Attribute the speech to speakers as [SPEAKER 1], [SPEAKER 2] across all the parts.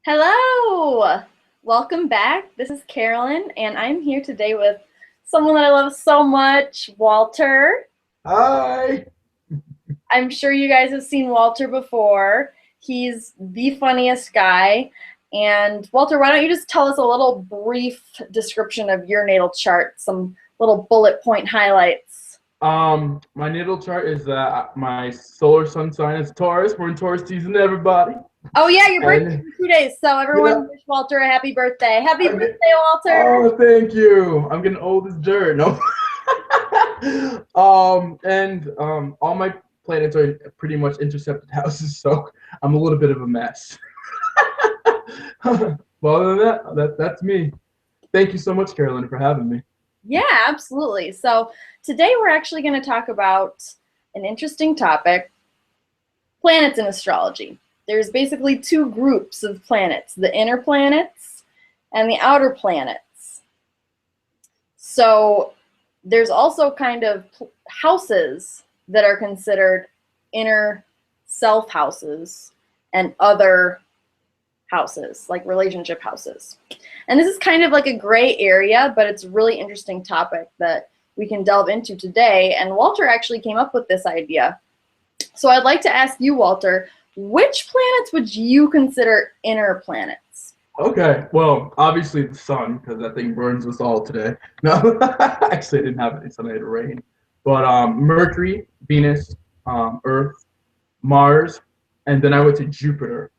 [SPEAKER 1] Hello! Welcome back. This is Carolyn, and I'm here today with someone that I love so much, Walter.
[SPEAKER 2] Hi.
[SPEAKER 1] I'm sure you guys have seen Walter before. He's the funniest guy. And Walter, why don't you just tell us a little brief description of your natal chart, some little bullet point highlights.
[SPEAKER 2] My natal chart is my solar sun sign is Taurus. We're in Taurus season, everybody.
[SPEAKER 1] Oh yeah, your birthday's
[SPEAKER 2] And
[SPEAKER 1] in 2 days, so
[SPEAKER 2] yeah,
[SPEAKER 1] everyone wish Walter a happy birthday. Happy
[SPEAKER 2] I'm get,
[SPEAKER 1] birthday, Walter!
[SPEAKER 2] oh, thank you. I'm getting old as dirt. No. All my planets are pretty much intercepted houses, so I'm a little bit of a mess. Well, other than that's me. Thank you so much, Carolyn, for having me.
[SPEAKER 1] Yeah, absolutely. So today we're actually going to talk about an interesting topic, planets in astrology. There's basically two groups of planets, the inner planets and the outer planets. So there's also kind of houses that are considered inner self houses and other houses, like relationship houses. And this is kind of like a gray area, but it's a really interesting topic that we can delve into today. And Walter actually came up with this idea. So I'd like to ask you, Walter, which planets would you consider inner planets?
[SPEAKER 2] Okay, well, obviously the sun, because that thing burns us all today. No, actually, I didn't have any sun, I had rain. But Mercury, Venus, Earth, Mars, and then I would say Jupiter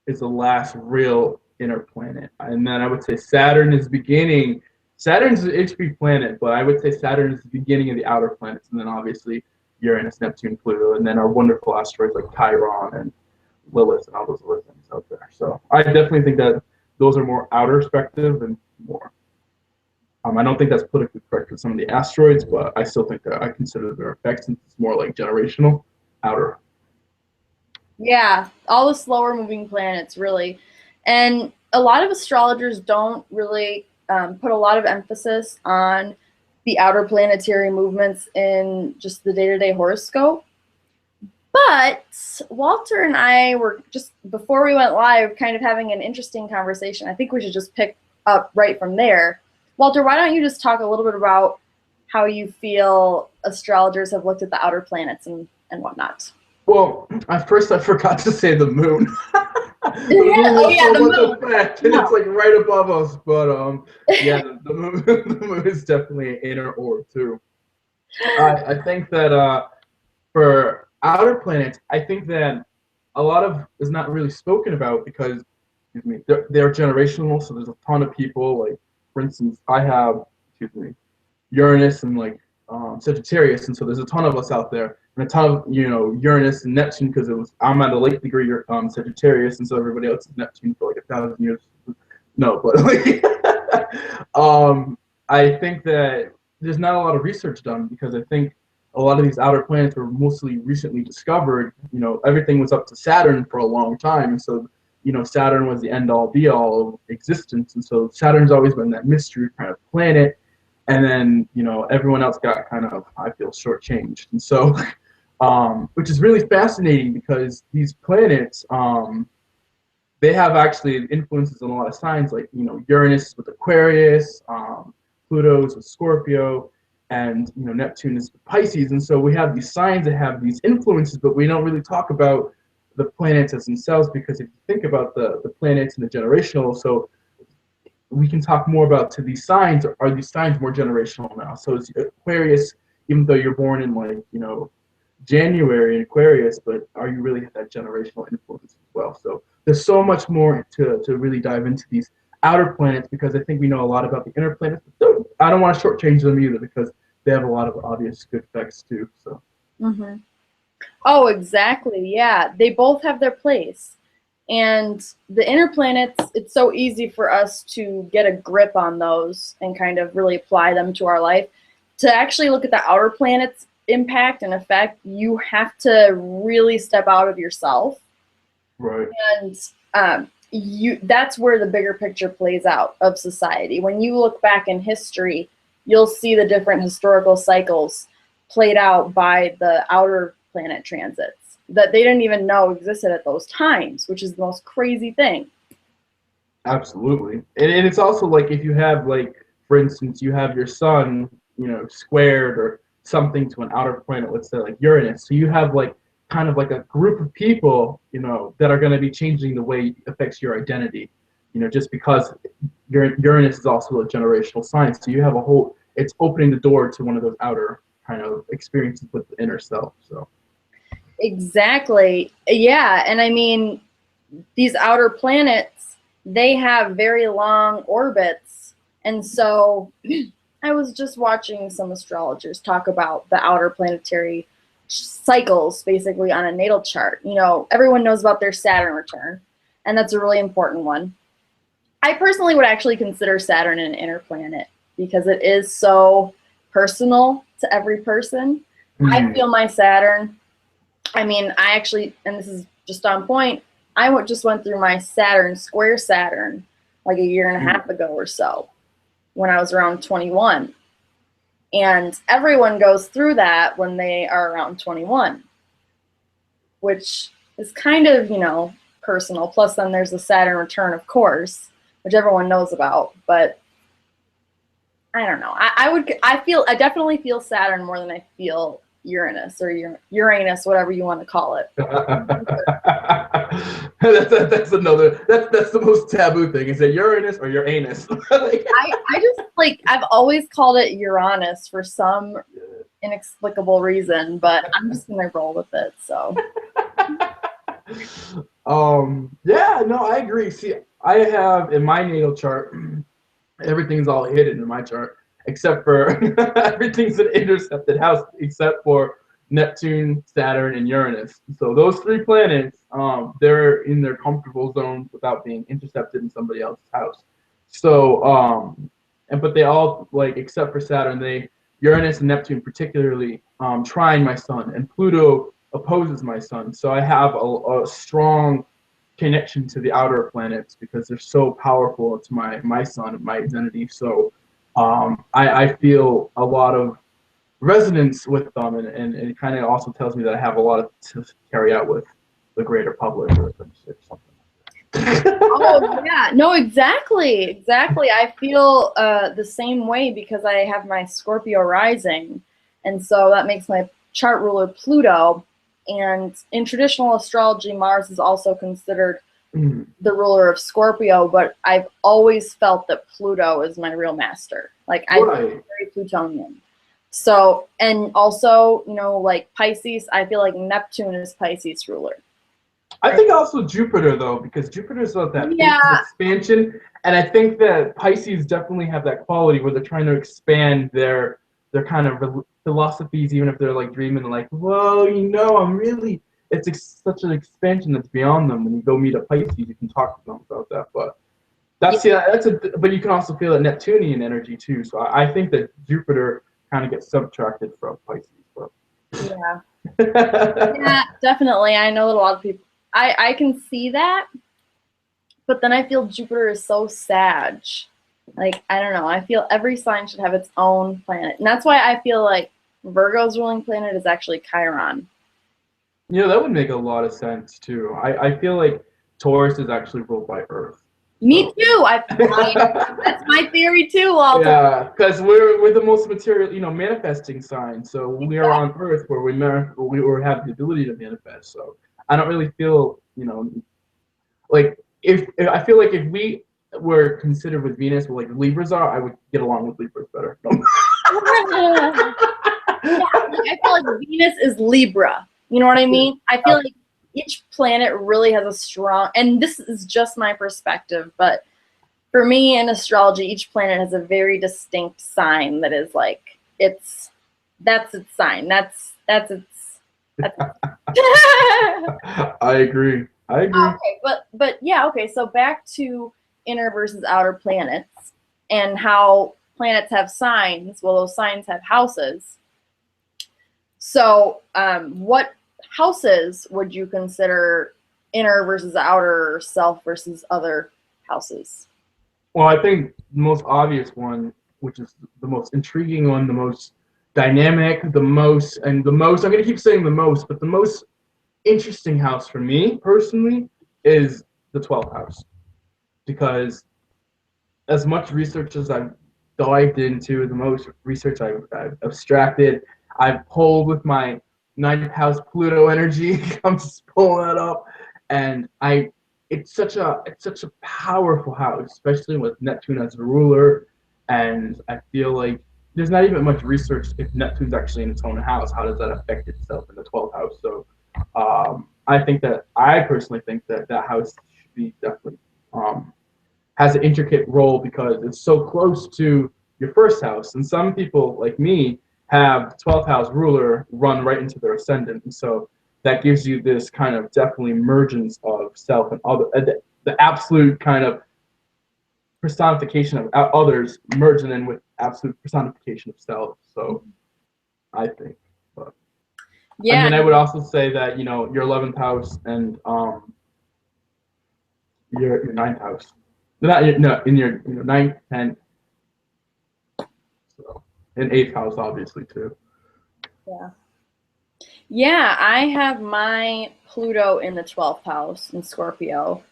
[SPEAKER 2] is the last real inner planet. And then I would say Saturn is beginning. Saturn's an HP planet, but I would say Saturn is the beginning of the outer planets. And then obviously Uranus, Neptune, Pluto, and then our wonderful asteroids like Chiron and Lilith and all those other things out there. So I definitely think that those are more outer perspective and more. I don't think that's politically correct for some of the asteroids, but I still think that I consider their effects since it's more like generational, outer.
[SPEAKER 1] Yeah, all the slower moving planets, really. And a lot of astrologers don't really put a lot of emphasis on the outer planetary movements in just the day-to-day horoscope. But Walter and I were just, before we went live, kind of having an interesting conversation. I think we should just pick up right from there. Walter, why don't you just talk a little bit about how you feel astrologers have looked at the outer planets and whatnot?
[SPEAKER 2] Well, at first I forgot to say the moon. The
[SPEAKER 1] Yeah,
[SPEAKER 2] moon
[SPEAKER 1] oh
[SPEAKER 2] has
[SPEAKER 1] yeah,
[SPEAKER 2] so
[SPEAKER 1] the
[SPEAKER 2] much
[SPEAKER 1] moon.
[SPEAKER 2] effect, and it's
[SPEAKER 1] No.
[SPEAKER 2] like right above us. But yeah, the moon, the moon is definitely an inner orb too. I think that for outer planets, I think that a lot of is not really spoken about because, excuse me, they're generational. So there's a ton of people. Like for instance, I have, excuse me, Uranus and like Sagittarius, and so there's a ton of us out there, and a ton of Uranus and Neptune because it was I'm at a late degree Sagittarius, and so everybody else is Neptune for like 1,000 years. No, but like I think that there's not a lot of research done because I think a lot of these outer planets were mostly recently discovered. Everything was up to Saturn for a long time, and so Saturn was the end all be all of existence, and so Saturn's always been that mystery kind of planet. And then everyone else got kind of, I feel, shortchanged, and so which is really fascinating because these planets they have actually influences on a lot of signs, like Uranus with Aquarius, Pluto's with Scorpio, and Neptune is with Pisces, and so we have these signs that have these influences, but we don't really talk about the planets as themselves because if you think about the planets and the generational, so we can talk more about to these signs. Are these signs more generational now? So it's Aquarius, even though you're born in like January in Aquarius, but are you really that generational influence as well? So there's so much more to really dive into these outer planets because I think we know a lot about the inner planets. But I don't want to shortchange them either because they have a lot of obvious good effects too. So.
[SPEAKER 1] Mm-hmm. Oh, exactly. Yeah, they both have their place. And the inner planets, it's so easy for us to get a grip on those and kind of really apply them to our life. To actually look at the outer planets' impact and effect, you have to really step out of yourself.
[SPEAKER 2] Right.
[SPEAKER 1] And that's where the bigger picture plays out of society. When you look back in history, you'll see the different historical cycles played out by the outer planet transits that they didn't even know existed at those times, which is the most crazy thing.
[SPEAKER 2] Absolutely. And it's also like if you have like, for instance, you have your sun, squared or something to an outer planet, let's say like Uranus. So you have like kind of like a group of people, that are going to be changing the way it affects your identity. Just because Uranus is also a generational sign. So you have it's opening the door to one of those outer kind of experiences with the inner self. So
[SPEAKER 1] Exactly. Yeah. And I mean, these outer planets, they have very long orbits. And so I was just watching some astrologers talk about the outer planetary cycles basically on a natal chart. Everyone knows about their Saturn return, and that's a really important one. I personally would actually consider Saturn an inner planet because it is so personal to every person. I feel my Saturn. I mean, I actually, and this is just on point, just went through my square Saturn, like a year and a half ago or so, when I was around 21. And everyone goes through that when they are around 21, which is kind of, personal. Plus, then there's the Saturn return, of course, which everyone knows about. But I don't know. I definitely feel Saturn more than I feel Uranus or Uranus, whatever you want to call it.
[SPEAKER 2] That's the most taboo thing. Is it Uranus or your anus?
[SPEAKER 1] I just I've always called it Uranus for some inexplicable reason, but I'm just gonna roll with it. So
[SPEAKER 2] yeah, no, I agree. See, I have in my natal chart, everything's all hidden in my chart except for everything's an intercepted house except for Neptune, Saturn, and Uranus. So those three planets, they're in their comfortable zones without being intercepted in somebody else's house. So, but they all except for Saturn, Uranus and Neptune particularly trine my sun, and Pluto opposes my sun. So I have a strong connection to the outer planets because they're so powerful to my sun and my identity. So I feel a lot of resonance with them, and it kind of also tells me that I have a lot to carry out with the greater public or something.
[SPEAKER 1] Oh yeah, no, exactly. I feel the same way because I have my Scorpio rising, and so that makes my chart ruler Pluto. And in traditional astrology, Mars is also considered the ruler of Scorpio, but I've always felt that Pluto is my real master. I'm very Plutonian. So, and also, like Pisces, I feel like Neptune is Pisces ruler.
[SPEAKER 2] I think also Jupiter, though, because Jupiter's about that expansion, and I think that Pisces definitely have that quality where they're trying to expand their kind of philosophies, even if they're dreaming, whoa, I'm really. It's such an expansion that's beyond them. When you go meet a Pisces, you can talk to them about that. But but you can also feel a Neptunian energy too. So I think that Jupiter kind of gets subtracted from Pisces. But.
[SPEAKER 1] Yeah. Yeah, definitely. I know that a lot of people. I can see that, but then I feel Jupiter is so Sag. I don't know. I feel every sign should have its own planet, and that's why I feel like Virgo's ruling planet is actually Chiron.
[SPEAKER 2] That would make a lot of sense too. I feel like Taurus is actually ruled by Earth.
[SPEAKER 1] Me too. That's my theory too, Walter.
[SPEAKER 2] Yeah, because we're the most material, manifesting sign. So we are on Earth where we have the ability to manifest. So I don't really feel, if I feel like if we were considered with Venus, what Libras are, I would get along with Libras better.
[SPEAKER 1] Yeah, I feel like Venus is Libra. You know what I mean? I feel like each planet really has a strong, and this is just my perspective, but for me in astrology, each planet has a very distinct sign that is that's its sign. That's its.
[SPEAKER 2] I agree.
[SPEAKER 1] Okay, but yeah, okay. So back to inner versus outer planets and how planets have signs. Well, those signs have houses. So, what houses would you consider inner versus outer, self versus other houses?
[SPEAKER 2] Well, I think the most obvious one, which is the most intriguing one, the most dynamic, I'm going to keep saying the most, but the most interesting house for me personally is the 12th house. because as much research as I've dived into, the most research I've abstracted, I've pulled with my ninth house Pluto energy. I'm just pulling that up, and it's such a powerful house, especially with Neptune as a ruler. And I feel like there's not even much research if Neptune's actually in its own house. How does that affect itself in the 12th house? So I personally think that that house should be definitely has an intricate role because it's so close to your first house. And some people, like me, have the 12th house ruler run right into their ascendant. And so that gives you this kind of definitely emergence of self and other, the absolute kind of personification of others merging in with absolute personification of self. So I think. But,
[SPEAKER 1] Yeah.
[SPEAKER 2] I would also say that, your 11th house and your ninth house. Not your, no, in your ninth, 10th, so, and eighth house, obviously, too.
[SPEAKER 1] Yeah. Yeah, I have my Pluto in the 12th house in Scorpio.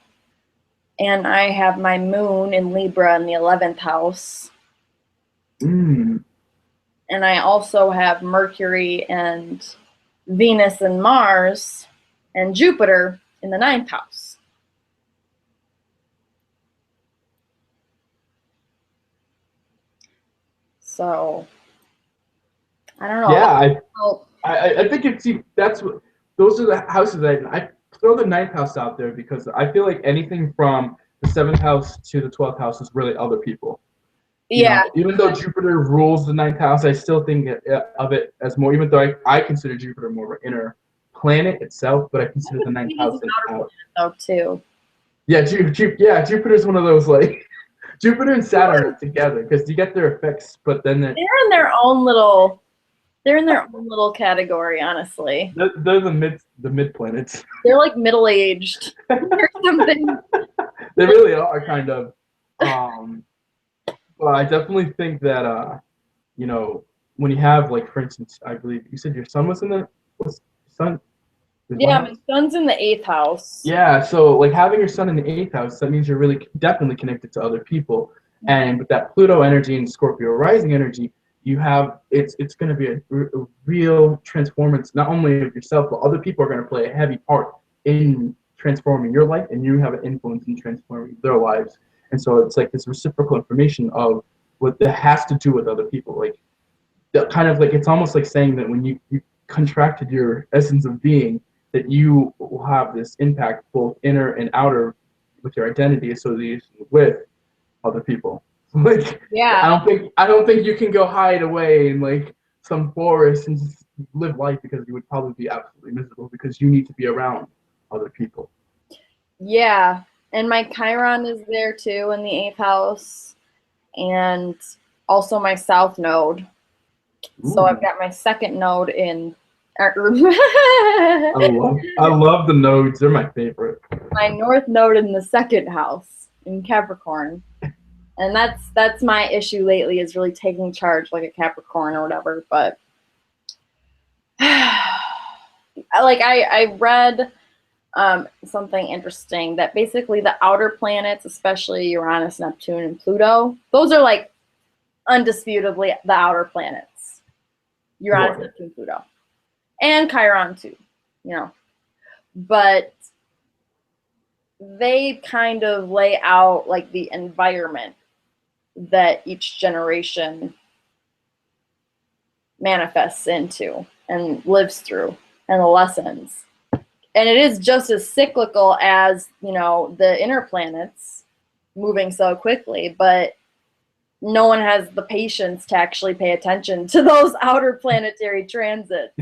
[SPEAKER 1] And I have my moon in Libra in the 11th house.
[SPEAKER 2] Mm.
[SPEAKER 1] And I also have Mercury and Venus and Mars and Jupiter in the 9th house. So, I don't know.
[SPEAKER 2] Yeah, I think those are the houses I throw the ninth house out there because I feel like anything from the 7th house to the 12th house is really other people.
[SPEAKER 1] Yeah.
[SPEAKER 2] Even though Jupiter rules the ninth house, I still think of it as more, even though I consider Jupiter more of an inner planet itself, but I consider the ninth house an out.
[SPEAKER 1] Though, too.
[SPEAKER 2] Yeah, Jupiter's one of those, like, Jupiter and Saturn are together because you get their effects, but then
[SPEAKER 1] they're in their own little category, honestly.
[SPEAKER 2] They're the mid planets.
[SPEAKER 1] They're like middle-aged or something.
[SPEAKER 2] They really are kind of. Well, I definitely think that when you have, like, for instance, I believe you said your son was in the sun.
[SPEAKER 1] Yeah, my son's in the 8th house.
[SPEAKER 2] Yeah, so like having your son in the 8th house, that means you're really definitely connected to other people. And with that Pluto energy and Scorpio rising energy, you have it's going to be a real transformance, not only of yourself, but other people are going to play a heavy part in transforming your life, and you have an influence in transforming their lives. And so it's like this reciprocal information of what that has to do with other people. Like, kind of like, it's almost like saying that when you contracted your essence of being, that you will have this impact both inner and outer with your identity association with other people. Like,
[SPEAKER 1] yeah,
[SPEAKER 2] I don't think you can go hide away in like some forest and just live life, because you would probably be absolutely miserable because you need to be around other people.
[SPEAKER 1] Yeah, and my Chiron is there too in the 8th house, and also my South Node.
[SPEAKER 2] Ooh.
[SPEAKER 1] So I've got my 2nd node in.
[SPEAKER 2] I love the nodes. They're my favorite.
[SPEAKER 1] My North Node in the 2nd house in Capricorn, and that's my issue lately, is really taking charge like a Capricorn or whatever. But I read something interesting that basically the outer planets, especially Uranus, Neptune, and Pluto, those are like undisputably the outer planets. Uranus, right. Neptune, Pluto. And Chiron too, but they kind of lay out like the environment that each generation manifests into and lives through, and the lessons. And it is just as cyclical as, the inner planets moving so quickly, but no one has the patience to actually pay attention to those outer planetary transits.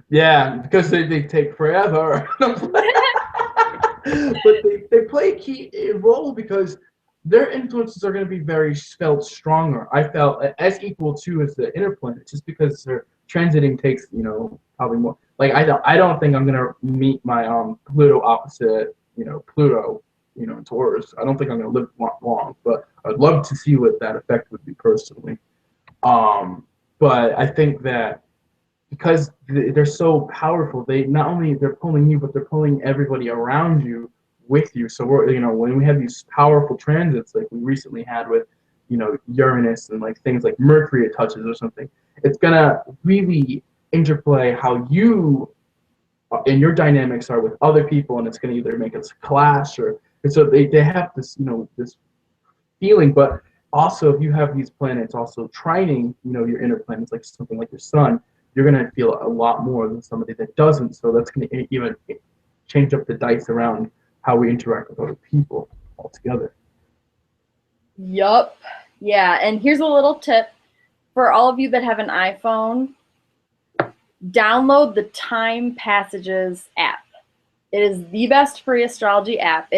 [SPEAKER 2] Yeah, because they take forever. But they play a key role because their influences are going to be very felt stronger. I felt as equal to as the inner planet, just because their transiting takes, probably more. Like, I don't think I'm going to meet my Pluto opposite, Pluto, in Taurus. I don't think I'm going to live long, but I'd love to see what that effect would be personally. But I think that because they're so powerful, they're pulling you, but they're pulling everybody around you with you. So we're, you know, when we have these powerful transits like we recently had with, you know, Uranus and like things like Mercury it touches or something, it's gonna really interplay how you and your dynamics are with other people, and it's gonna either make us clash or, and so they have this, you know, this feeling. But also if you have these planets also trining, you know, your inner planets, like something like your sun, you're going to feel a lot more than somebody that doesn't. So that's going to even change up the dice around how we interact with other people altogether.
[SPEAKER 1] Yup. Yeah, and here's a little tip for all of you that have an iPhone. Download the Time Passages app. It is the best free astrology app.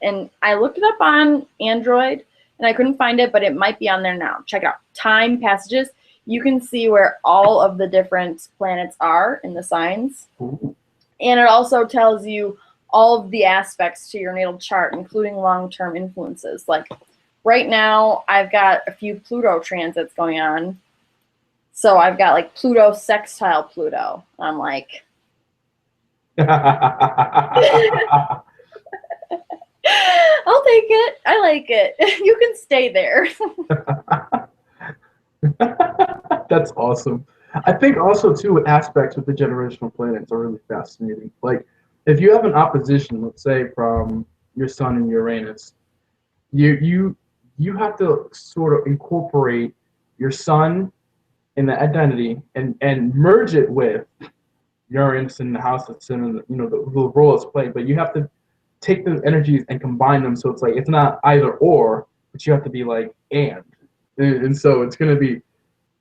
[SPEAKER 1] And I looked it up on Android and I couldn't find it, but it might be on there now. Check it out. Time Passages. You can see where all of the different planets are in the signs.
[SPEAKER 2] Ooh.
[SPEAKER 1] And it also tells you all of the aspects to your natal chart, including long-term influences. Like right now, I've got a few Pluto transits going on. So I've got like Pluto sextile Pluto. I'm like, I'll take it. I like it. You can stay there.
[SPEAKER 2] That's awesome. I think also too aspects with the generational planets are really fascinating. Like if you have an opposition, let's say from your Sun and Uranus, you have to sort of incorporate your Sun in the identity and merge it with Uranus in the house that's in, you know, the role it's played. But you have to take those energies and combine them, so it's like it's not either or, but you have to be like and so it's going to be,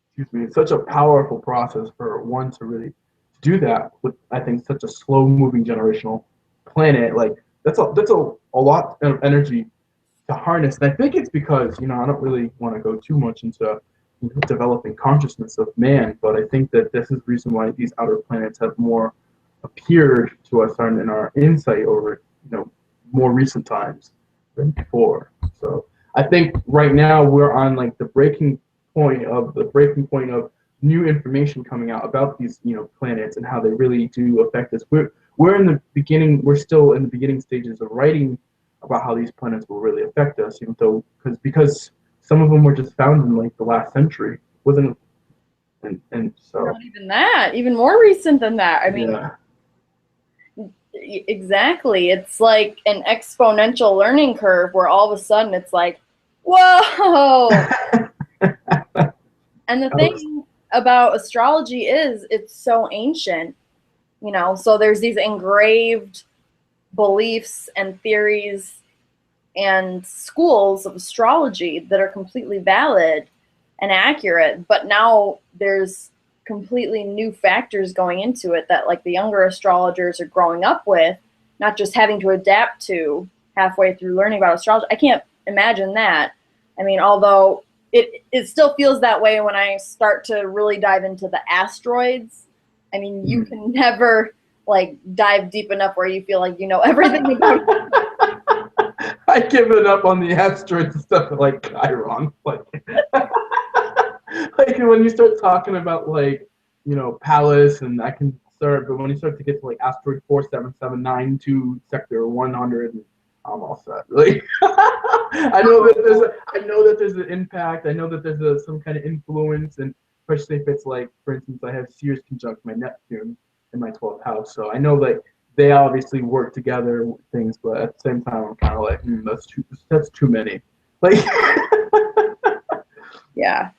[SPEAKER 2] excuse me, it's such a powerful process for one to really do that with, I think, such a slow moving generational planet. Like that's a lot of energy to harness. And I think it's because, you know, I don't really want to go too much into, you know, developing consciousness of man, but I think that this is the reason why these outer planets have more appeared to us in our insight over, you know, more recent times than before. So I think right now we're on like the breaking point of new information coming out about these, you know, planets and how they really do affect us. We're in the beginning. We're still in the beginning stages of writing about how these planets will really affect us, even though because some of them were just found in like the last century, wasn't it? And so
[SPEAKER 1] Not even that. Even more recent than that. I mean,
[SPEAKER 2] yeah.
[SPEAKER 1] Exactly. It's like an exponential learning curve where all of a sudden it's like, whoa. And the thing about astrology is it's so ancient, you know, so there's these engraved beliefs and theories and schools of astrology that are completely valid and accurate, but now there's completely new factors going into it that like the younger astrologers are growing up with, not just having to adapt to halfway through learning about astrology. I can't imagine that. I mean, although it still feels that way when I start to really dive into the asteroids. I mean, you can never like dive deep enough where you feel like you know everything about it.
[SPEAKER 2] I give it up on the asteroids and stuff like Chiron. Like, like when you start talking about like, you know, Pallas, and I can start, but when you start to get to like asteroid 4779 to sector 100, I'm all set. Like, I know that there's an impact. I know that there's some kind of influence, and especially if it's like, for instance, I have Sears conjunct my Neptune in my 12th house, so I know like they obviously work together with things, but at the same time, I'm kind of like, that's too many. Like,
[SPEAKER 1] Yeah.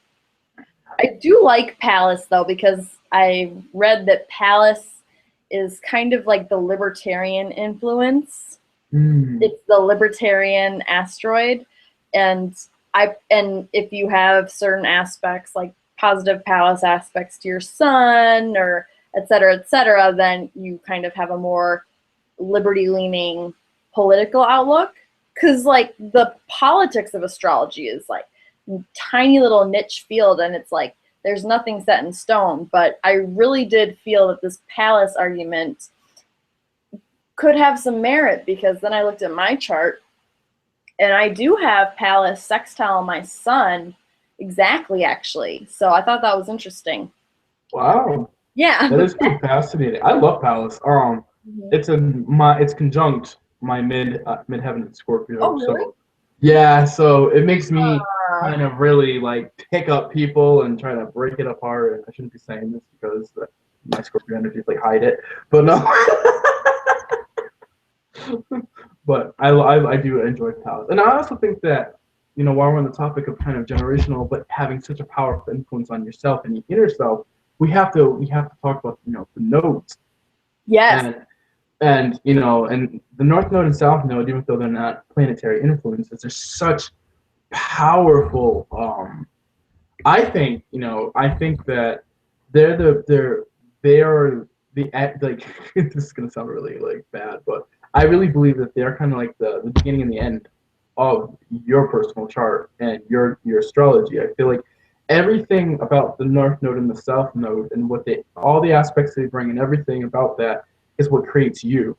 [SPEAKER 1] I do like Pallas though, because I read that Pallas is kind of like the libertarian influence. It's the libertarian asteroid, and if you have certain aspects like positive Pallas aspects to your sun or et cetera, then you kind of have a more liberty-leaning political outlook. Because like the politics of astrology is like tiny little niche field, and it's like there's nothing set in stone. But I really did feel that this Pallas argument could have some merit, because then I looked at my chart and I do have Pallas sextile my sun exactly, actually. So I thought that was interesting.
[SPEAKER 2] wow.
[SPEAKER 1] Yeah.
[SPEAKER 2] That is pretty fascinating. I love Pallas. It's conjunct my midheaven in Scorpio.
[SPEAKER 1] Oh, really?
[SPEAKER 2] So yeah, so it makes me
[SPEAKER 1] Uh,
[SPEAKER 2] kind of really like pick up people and try to break it apart. And I shouldn't be saying this because my Scorpio energy is like hide it, but no. But I do enjoy Palace, and I also think that while we're on the topic of kind of generational, but having such a powerful influence on yourself and your inner self, we have to talk about the nodes
[SPEAKER 1] yes.
[SPEAKER 2] and and the North Node and South Node, even though they're not planetary influences, they're such powerful. I think that they are like this is gonna sound really like bad, but I really believe that they're kind of like the beginning and the end of your personal chart and your astrology. I feel like everything about the North Node and the South Node and all the aspects they bring and everything about that is what creates you.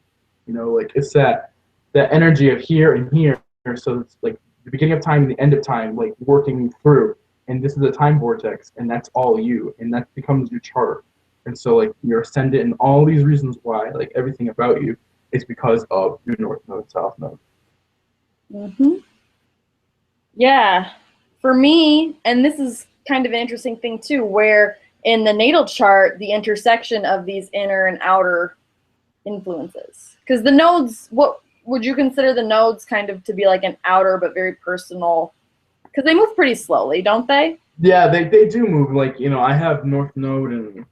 [SPEAKER 2] Like it's that energy of here and here. So it's like the beginning of time and the end of time, like working through. And this is a time vortex, and that's all you, and that becomes your chart. And so like your ascendant and all these reasons why, like everything about you is because of your North Node, South Node.
[SPEAKER 1] Hmm. Yeah. For me, and this is kind of an interesting thing too, where in the natal chart, the intersection of these inner and outer influences. Because the nodes, what would you consider the nodes kind of to be like an outer but very personal? Because they move pretty slowly, don't they?
[SPEAKER 2] Yeah, they do move. Like, I have North Node and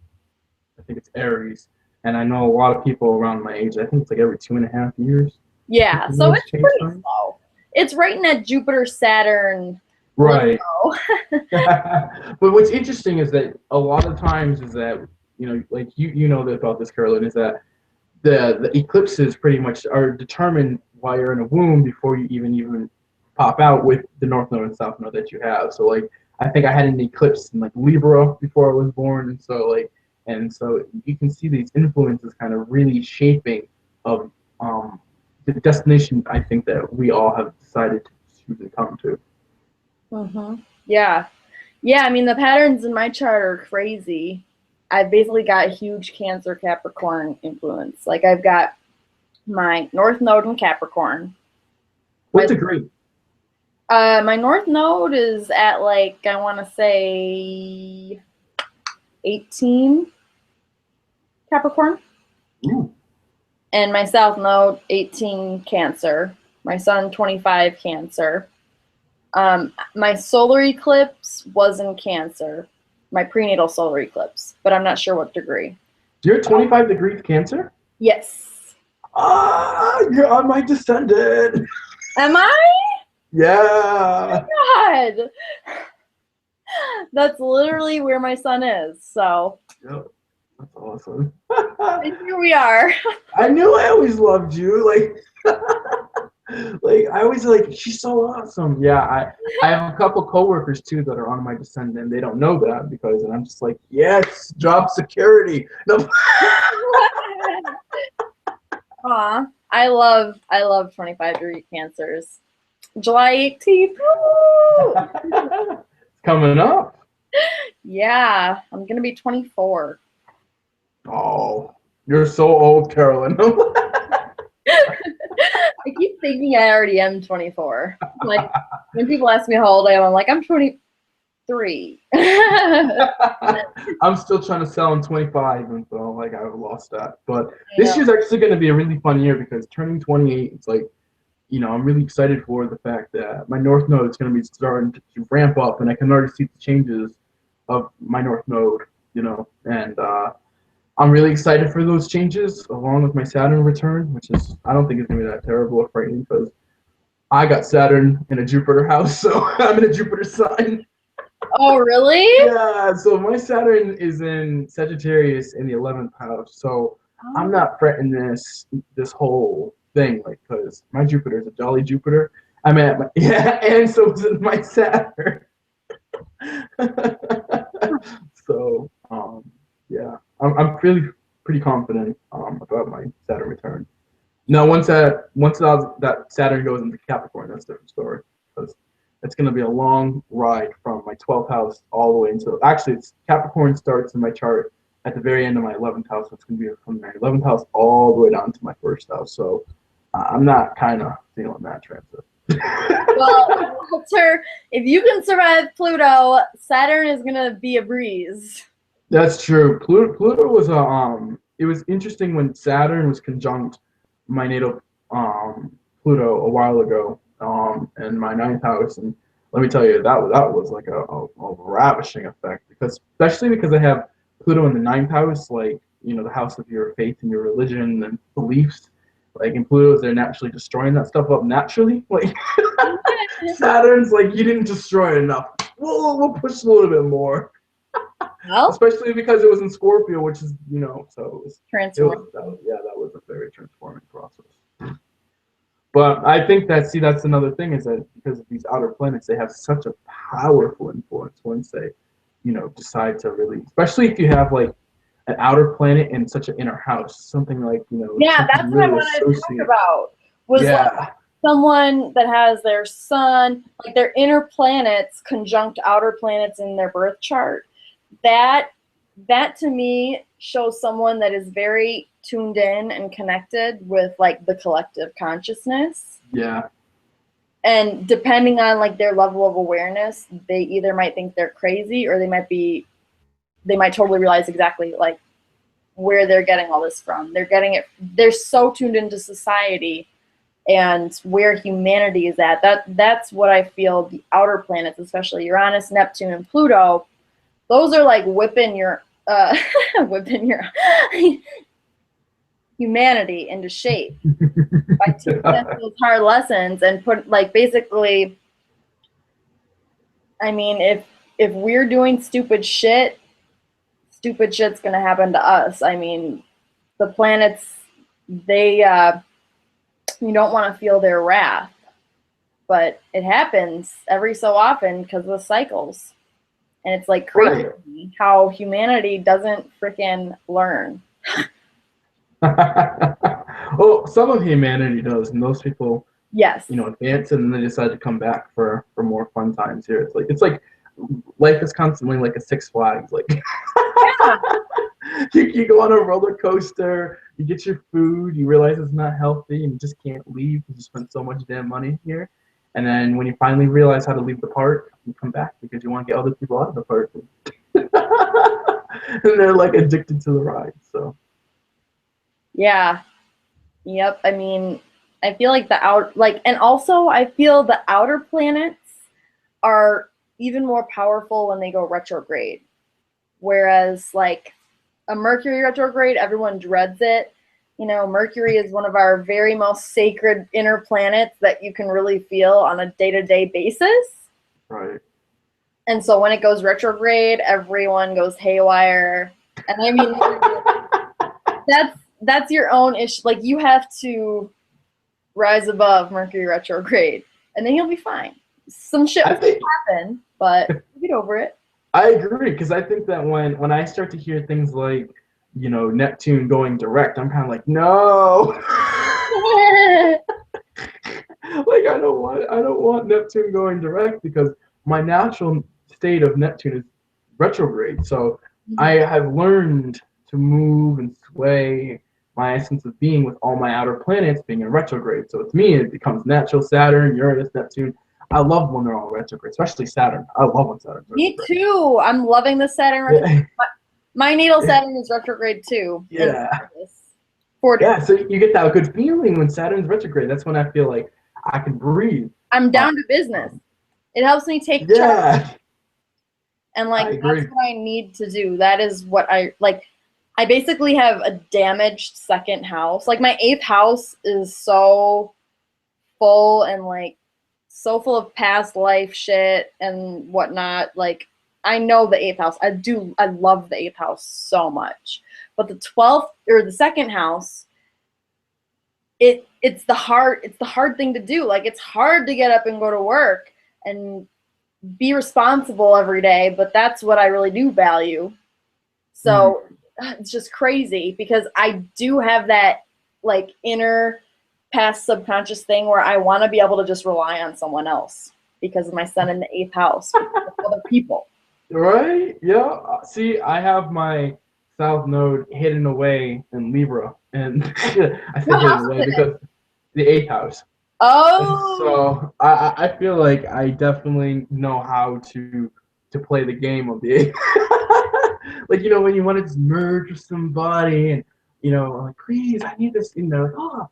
[SPEAKER 2] I think it's Aries. And I know a lot of people around my age, I think it's like every 2.5 years.
[SPEAKER 1] Yeah,
[SPEAKER 2] The
[SPEAKER 1] so
[SPEAKER 2] nodes
[SPEAKER 1] it's
[SPEAKER 2] change
[SPEAKER 1] pretty
[SPEAKER 2] time.
[SPEAKER 1] slow. It's right in that Jupiter Saturn
[SPEAKER 2] Right.
[SPEAKER 1] limbo.
[SPEAKER 2] But what's interesting is that a lot of times is that, like you know about this, Carolyn, is that the eclipses pretty much are determined while you're in a womb before you even pop out with the North Node and South Node that you have. So like I think I had an eclipse in like Libra before I was born, and so you can see these influences kind of really shaping of the destination I think that we all have decided to come to.
[SPEAKER 1] Mm-hmm. Yeah. Yeah, I mean, the patterns in my chart are crazy. I've basically got a huge Cancer Capricorn influence. Like, I've got my North Node in Capricorn.
[SPEAKER 2] What
[SPEAKER 1] My
[SPEAKER 2] degree?
[SPEAKER 1] my North Node is at like I want to say 18 Capricorn,
[SPEAKER 2] Ooh.
[SPEAKER 1] and my South Node 18 Cancer. My Sun 25 Cancer. My solar eclipse was in Cancer, my prenatal solar eclipse, but I'm not sure what degree.
[SPEAKER 2] You're 25 degrees Cancer?
[SPEAKER 1] Yes.
[SPEAKER 2] Ah, you're on my descendant.
[SPEAKER 1] Am I?
[SPEAKER 2] Yeah.
[SPEAKER 1] God. That's literally where my sun is. So
[SPEAKER 2] Yep. That's awesome.
[SPEAKER 1] here we are.
[SPEAKER 2] I knew I always loved you. Like, like I always like she's so awesome. Yeah, I have a couple coworkers too that are on my descendant. They don't know that and I'm just like, yes, job security. No.
[SPEAKER 1] Aw. I love 25-degree cancers. July 18th.
[SPEAKER 2] Coming up.
[SPEAKER 1] Yeah, I'm gonna be 24.
[SPEAKER 2] Oh, you're so old, Carolyn.
[SPEAKER 1] I keep thinking I already am 24. Like when people ask me how old I am, I'm like, I'm 23.
[SPEAKER 2] I'm still trying to sell in 25, and so like I've lost that. But this year's actually going to be a really fun year because turning 28, it's like, I'm really excited for the fact that my North Node is going to be starting to ramp up, and I can already see the changes of my North Node, and I'm really excited for those changes, along with my Saturn return, which is I don't think it's going to be that terrible or frightening because I got Saturn in a Jupiter house, so I'm in a Jupiter sign.
[SPEAKER 1] Oh, really?
[SPEAKER 2] Yeah, so my Saturn is in Sagittarius in the 11th house, so I'm not fretting this whole thing, like, because my Jupiter is a jolly Jupiter. I'm at my, yeah, and so is my Saturn. So, yeah, I'm really pretty confident about my Saturn return. Now, once that Saturn goes into Capricorn, that's a different story because it's going to be a long ride from my 12th house all the way into. Actually, Capricorn starts in my chart at the very end of my 11th house. So it's going to be from my 11th house all the way down to my first house. So I'm not kind of feeling that transit.
[SPEAKER 1] Well, Walter, if you can survive Pluto, Saturn is gonna be a breeze.
[SPEAKER 2] That's true. Pluto was a It was interesting when Saturn was conjunct my natal Pluto a while ago in my ninth house, and let me tell you that was like a ravishing effect because especially because I have Pluto in the ninth house, like the house of your faith and your religion and beliefs. Like in Pluto's, they're naturally destroying that stuff up naturally. Like Saturn's like you didn't destroy it enough. We'll push a little bit more.
[SPEAKER 1] Well,
[SPEAKER 2] Especially because it was in Scorpio, which is so
[SPEAKER 1] transform.
[SPEAKER 2] that was a very transforming process. But I think that's another thing is that because of these outer planets, they have such a powerful influence once they, decide to really, especially if you have like an outer planet in such an inner house, something like
[SPEAKER 1] Yeah,
[SPEAKER 2] something
[SPEAKER 1] that's what I
[SPEAKER 2] really
[SPEAKER 1] wanted to talk
[SPEAKER 2] associated.
[SPEAKER 1] about. Was like
[SPEAKER 2] Yeah,
[SPEAKER 1] someone that has their sun, like their inner planets conjunct outer planets in their birth chart. That that to me shows someone that is very tuned in and connected with like the collective consciousness.
[SPEAKER 2] yeah,
[SPEAKER 1] And depending on like their level of awareness, they either might think they're crazy or they might totally realize exactly like where they're getting all this from. They're so tuned into society and where humanity is at. That's what I feel the outer planets, especially Uranus, Neptune, and Pluto, those are like whipping your whipping your humanity into shape by teaching us those hard lessons and put like basically, I mean, if we're doing stupid shit's gonna happen to us. I mean, the planets, they you don't want to feel their wrath, but it happens every so often because of the cycles. And it's like crazy
[SPEAKER 2] right.
[SPEAKER 1] how humanity doesn't freaking learn.
[SPEAKER 2] Well, some of humanity does, and those people
[SPEAKER 1] Yes.
[SPEAKER 2] advance and then they decide to come back for more fun times here. It's like life is constantly like a Six Flags. Like
[SPEAKER 1] Yeah.
[SPEAKER 2] you go on a roller coaster, you get your food, you realize it's not healthy, and you just can't leave because you spent so much damn money here. And then when you finally realize how to leave the park, you come back because you want to get other people out of the park. And they're like addicted to the ride. So
[SPEAKER 1] Yeah. Yep. I mean, I feel like and also I feel the outer planets are even more powerful when they go retrograde. Whereas like a Mercury retrograde, everyone dreads it. Mercury is one of our very most sacred inner planets that you can really feel on a day-to-day basis.
[SPEAKER 2] right.
[SPEAKER 1] And so when it goes retrograde, everyone goes haywire. And I mean, that's your own issue. Like you have to rise above Mercury retrograde, and then you'll be fine. Some shit will happen, but get over it.
[SPEAKER 2] I agree because I think that when I start to hear things like Neptune going direct, I'm kind of like no, like I don't want Neptune going direct because my natural state of Neptune is retrograde. So I have learned to move and sway my essence of being with all my outer planets being in retrograde. So with me, it becomes natural Saturn, Uranus, Neptune. I love when they're all retrograde, especially Saturn. I love when Saturn's
[SPEAKER 1] Me
[SPEAKER 2] retrograde.
[SPEAKER 1] too. I'm loving the Saturn retrograde.
[SPEAKER 2] Yeah.
[SPEAKER 1] My natal Saturn is retrograde too.
[SPEAKER 2] Yeah.
[SPEAKER 1] Yeah.
[SPEAKER 2] So you get that good feeling when Saturn's retrograde. That's when I feel like I can breathe.
[SPEAKER 1] I'm down to business. It helps me take charge.
[SPEAKER 2] Yeah.
[SPEAKER 1] And like that's what I need to do. That is what I like. I basically have a damaged second house. Like my eighth house is so full and like so full of past life shit and whatnot. Like I know the eighth house. I love the eighth house so much. But the 12th or the second house, it's the hard thing to do. Like it's hard to get up and go to work and be responsible every day, but that's what I really do value. So it's just crazy because I do have that like inner past subconscious thing where I want to be able to just rely on someone else because of my son in the eighth house, other people.
[SPEAKER 2] Right? Yeah. See, I have my South Node hidden away in Libra, and I say hidden away because the 8th house. And
[SPEAKER 1] Oh.
[SPEAKER 2] so I feel like I definitely know how to play the game of the 8th. Like, when you want to just merge with somebody and, like, please, I need this, like, oh,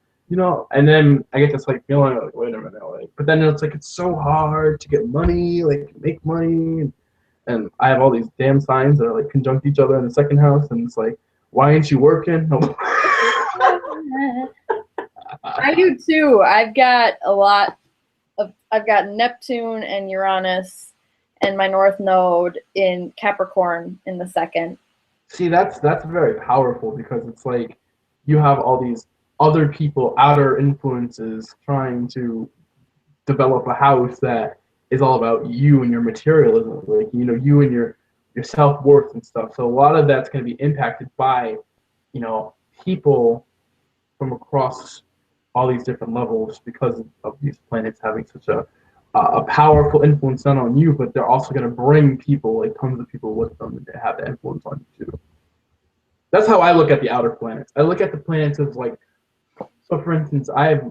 [SPEAKER 2] and then I get this, like, feeling like, wait a minute, like, but then it's like, it's so hard to get money, like, make money. And I have all these damn signs that are, like, conjunct each other in the 2nd house. And it's like, why ain't you working?
[SPEAKER 1] I do too. I've got I've got Neptune and Uranus and my North Node in Capricorn in the 2nd.
[SPEAKER 2] See, that's very powerful because it's like you have all these other people, outer influences, trying to develop a house that is all about you and your materialism, like you and your self worth and stuff. So a lot of that's going to be impacted by you know people from across all these different levels because of these planets having such a powerful influence not on you, but they're also going to bring people, like tons of people with them, and they have that influence on you too. That's how I look at the outer planets. I look at the planets as like, so for instance, I have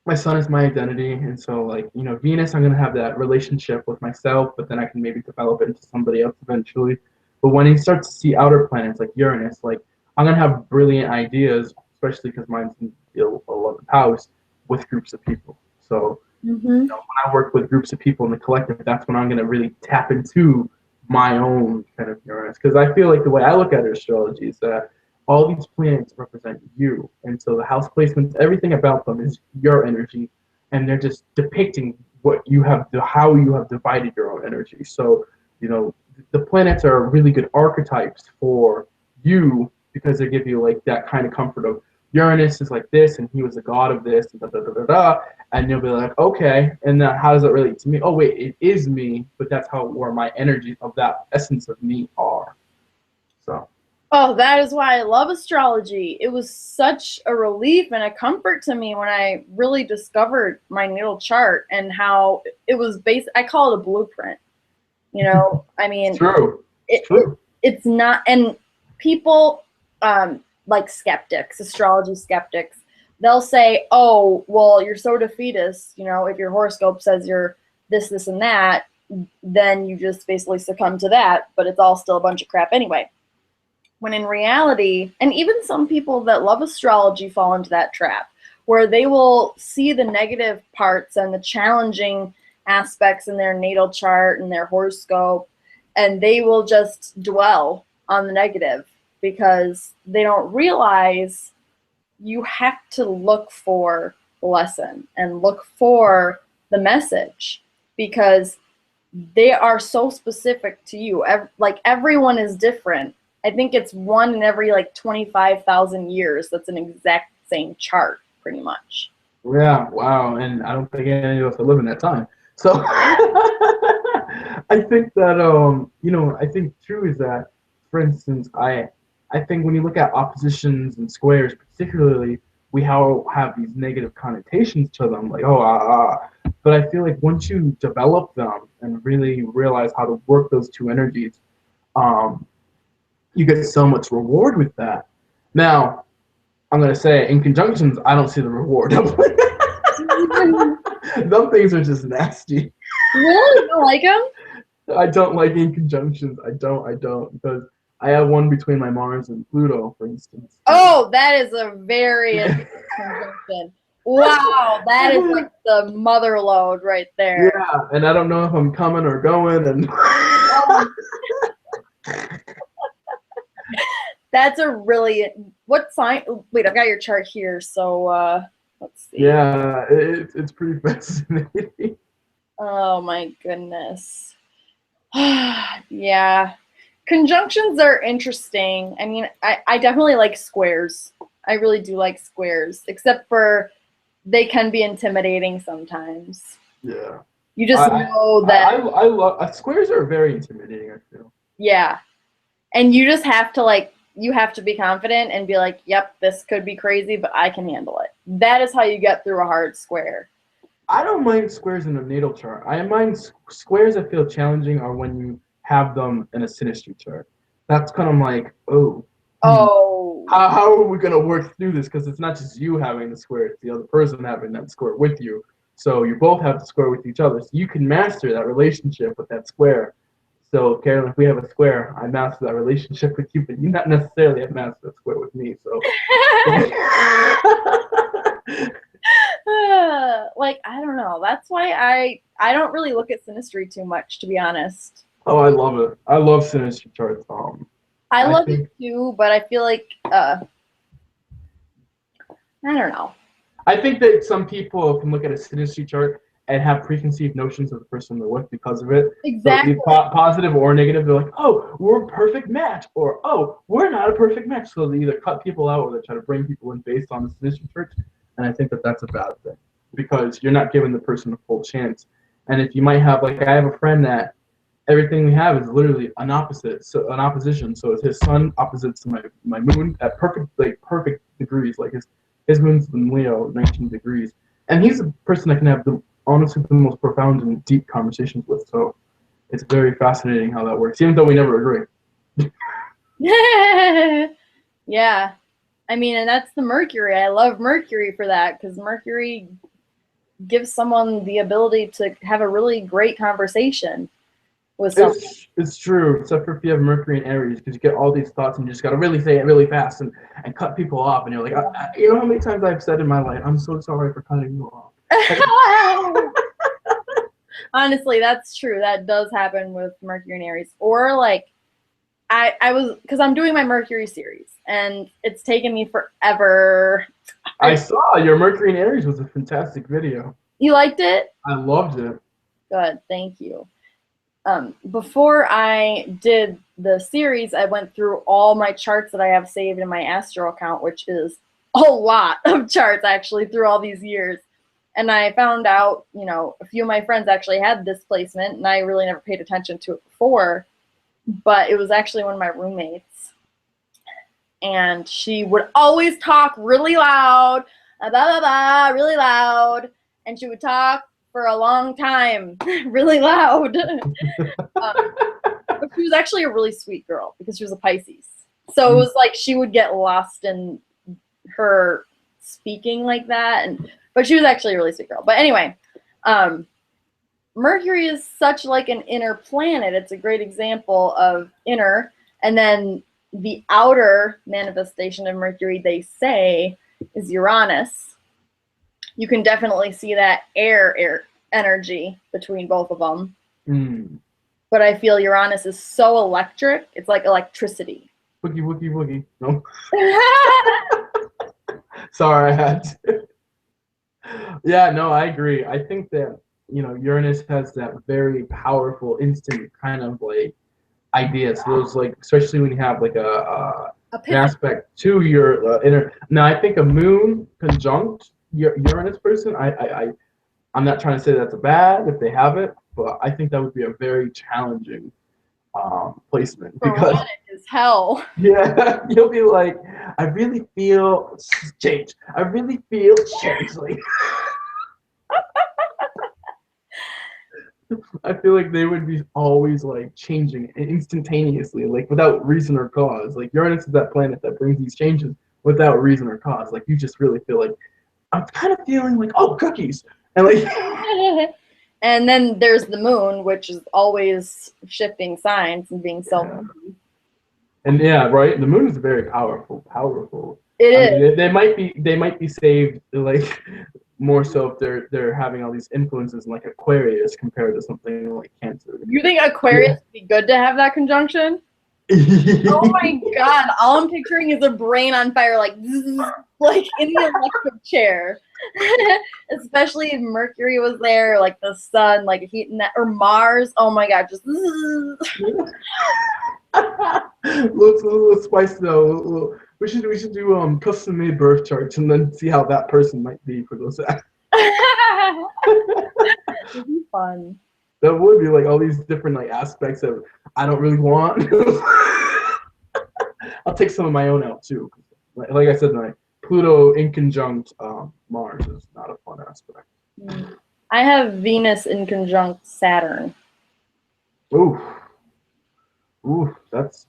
[SPEAKER 2] my sun is my identity, and so like Venus, I'm gonna have that relationship with myself, but then I can maybe develop it into somebody else eventually. But when you start to see outer planets like Uranus, like I'm gonna have brilliant ideas, especially because mine's in the 11th house with groups of people. So
[SPEAKER 1] Mm-hmm.
[SPEAKER 2] when I work with groups of people in the collective, that's when I'm gonna really tap into my own kind of Uranus. Because I feel like the way I look at astrology is that all these planets represent you. And so the house placements, everything about them is your energy. And they're just depicting what you have, how you have divided your own energy. So, the planets are really good archetypes for you because they give you like that kind of comfort of Uranus is like this, and he was the god of this, and da da da da da. And you'll be like, okay, and then how does it relate to me? Oh wait, it is me, but that's how where my energy of that essence of me are. So
[SPEAKER 1] Oh, that is why I love astrology. It was such a relief and a comfort to me when I really discovered my natal chart and how it was based. I call it a blueprint. I
[SPEAKER 2] it's
[SPEAKER 1] mean,
[SPEAKER 2] true. It's
[SPEAKER 1] it, it
[SPEAKER 2] true.
[SPEAKER 1] it's not, and people like skeptics, astrology skeptics, they'll say, "Oh, well, you're so defeatist. If your horoscope says you're this, and that, then you just basically succumb to that. But it's all still a bunch of crap anyway." When in reality, and even some people that love astrology fall into that trap, where they will see the negative parts and the challenging aspects in their natal chart and their horoscope, and they will just dwell on the negative because they don't realize you have to look for the lesson and look for the message because they are so specific to you. Like everyone is different. I think it's one in every like 25,000 years that's an exact same chart, pretty much.
[SPEAKER 2] Yeah, wow. And I don't think any of us are living that time. So I think that I think too is that, for instance, I think when you look at oppositions and squares, particularly, we have these negative connotations to them, like but I feel like once you develop them and really realize how to work those two energies, um, you get so much reward with that. Now, I'm gonna say in conjunctions, I don't see the reward. Some things are just nasty.
[SPEAKER 1] Really? You don't like them?
[SPEAKER 2] I don't like in conjunctions. I don't because I have one between my Mars and Pluto, for instance.
[SPEAKER 1] Oh, that is a very interesting conjunction. Wow, that is like the mother load right there.
[SPEAKER 2] Yeah, and I don't know if I'm coming or going, and
[SPEAKER 1] Um, that's a really, what sign? Wait, I've got your chart here. So let's see.
[SPEAKER 2] yeah, it's pretty fascinating.
[SPEAKER 1] Oh my goodness. Yeah. Conjunctions are interesting. I mean, I definitely like squares. I really do like squares, except for they can be intimidating sometimes.
[SPEAKER 2] Yeah,
[SPEAKER 1] You just know
[SPEAKER 2] I love squares are very intimidating. I feel.
[SPEAKER 1] yeah. And you just have to you have to be confident and be like, yep, this could be crazy, but I can handle it. That is how you get through a hard square.
[SPEAKER 2] I don't mind squares in a natal chart. I mind squares that feel challenging are when you have them in a synastry chart. That's kind of like, oh,
[SPEAKER 1] Oh,
[SPEAKER 2] how are we gonna work through this? Because it's not just you having the square; it's the other person having that square with you. So you both have to square with each other. So you can master that relationship with that square. So Carolyn, if we have a square, I master that relationship with you, but you not necessarily have mastered that square with me. So
[SPEAKER 1] like, I don't know. That's why I don't really look at synastry too much, to be honest.
[SPEAKER 2] oh, I love it. I love synastry charts.
[SPEAKER 1] I
[SPEAKER 2] I
[SPEAKER 1] love
[SPEAKER 2] think
[SPEAKER 1] it too, but I feel like I don't know.
[SPEAKER 2] I think that some people can look at a synastry chart and have preconceived notions of the person they're with because of it. So
[SPEAKER 1] Exactly.
[SPEAKER 2] either positive or negative, they're like, oh, we're a perfect match, or oh, we're not a perfect match. So they either cut people out or they try to bring people in based on the synastry chart. And I think that that's a bad thing because you're not giving the person a full chance. And if you might have, like, I have a friend that everything we have is literally an opposite, so an opposition. So it's his sun opposites to my moon at perfect degrees. Like his moon's in Leo, 19 degrees, and he's a person I can have the honestly the most profound and deep conversations with. So it's very fascinating how that works, even though we never agree.
[SPEAKER 1] Yeah. I mean, and that's the Mercury. I love Mercury for that because Mercury gives someone the ability to have a really great conversation with someone.
[SPEAKER 2] It's true, except for if you have Mercury in Aries, because you get all these thoughts and you just got to really say it really fast and cut people off. And you're like, you know how many times I've said in my life, I'm so sorry for cutting you off.
[SPEAKER 1] Honestly, that's true. That does happen with Mercury and Aries. Or like, I was, because I'm doing my Mercury series, and it's taken me forever.
[SPEAKER 2] I saw your Mercury and Aries was a fantastic video.
[SPEAKER 1] You liked it?
[SPEAKER 2] I loved it.
[SPEAKER 1] Good, thank you. Before I did the series, I went through all my charts that I have saved in my Astro account, which is a lot of charts actually through all these years. And I found out, you know, a few of my friends actually had this placement, and I really never paid attention to it before. But it was actually one of my roommates. And she would always talk really loud, blah, blah, blah, really loud. And she would talk for a long time, really loud. But she was actually a really sweet girl because she was a Pisces. So it was like she would get lost in her speaking like that. But she was actually a really sweet girl. But anyway, Mercury is such like an inner planet. It's a great example of inner. And then the outer manifestation of Mercury, they say, is Uranus. You can definitely see that air energy between both of them.
[SPEAKER 2] Mm.
[SPEAKER 1] But I feel Uranus is so electric. It's like electricity.
[SPEAKER 2] Woogie, woogie, woogie. No. Sorry, I had to. Yeah, no, I agree. I think that, you know, Uranus has that very powerful instant kind of like ideas. So those, like, especially when you have like an aspect to your inner. Now, I think a moon conjunct Uranus person, I'm not trying to say that's a bad if they have it, but I think that would be a very challenging placement because
[SPEAKER 1] is hell.
[SPEAKER 2] Yeah, you'll be like, I really feel change. I really feel change. Like, I feel like they would be always like changing instantaneously, like without reason or cause. Like Uranus is that planet that brings these changes without reason or cause. Like you just really feel like I'm kind of feeling like, oh, cookies, and like.
[SPEAKER 1] And then there's the moon, which is always shifting signs and being self-moving.
[SPEAKER 2] And yeah, right. The moon is very powerful.
[SPEAKER 1] It is.
[SPEAKER 2] They might be saved like more so if they're having all these influences like Aquarius compared to something like Cancer.
[SPEAKER 1] You think Aquarius would be good to have that conjunction? Oh my god! All I'm picturing is a brain on fire, like zzz, like in the electric chair. Especially if Mercury was there, like the sun, like heating that, or Mars. Oh my god, just.
[SPEAKER 2] Let's spice it out. We should do custom made birth charts and then see how that person might be for those.
[SPEAKER 1] It'd be fun.
[SPEAKER 2] That would be like all these different like aspects of I don't really want. I'll take some of my own out too. Like I said, like Pluto in conjunct Mars is not a fun aspect.
[SPEAKER 1] I have Venus in conjunct Saturn.
[SPEAKER 2] Ooh, that's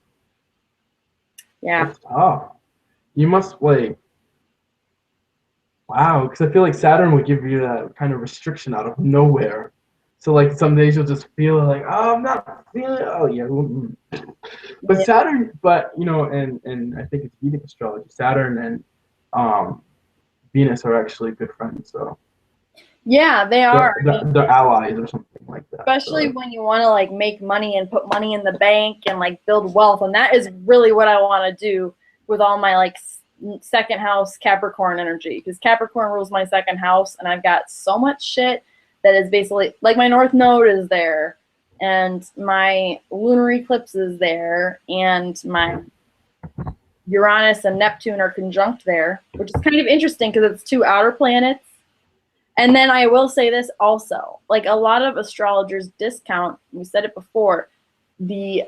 [SPEAKER 1] yeah.
[SPEAKER 2] That's tough. you must like wow, because I feel like Saturn would give you that kind of restriction out of nowhere. So like some days you'll just feel like, oh, I'm not feeling. Oh yeah, but
[SPEAKER 1] Yeah.
[SPEAKER 2] Saturn, but you know, and I think it's Vedic astrology. Saturn and um, Venus are actually good friends, so
[SPEAKER 1] Yeah, they are. I mean,
[SPEAKER 2] they're allies or something like that. So
[SPEAKER 1] especially when you want to like make money and put money in the bank and like build wealth, and that is really what I want to do with all my like second house Capricorn energy, because Capricorn rules my second house, and I've got so much shit that is basically like my North Node is there, and my lunar eclipse is there, and my Uranus and Neptune are conjunct there, which is kind of interesting because it's two outer planets. And then I will say this also, like a lot of astrologers discount, we said it before, the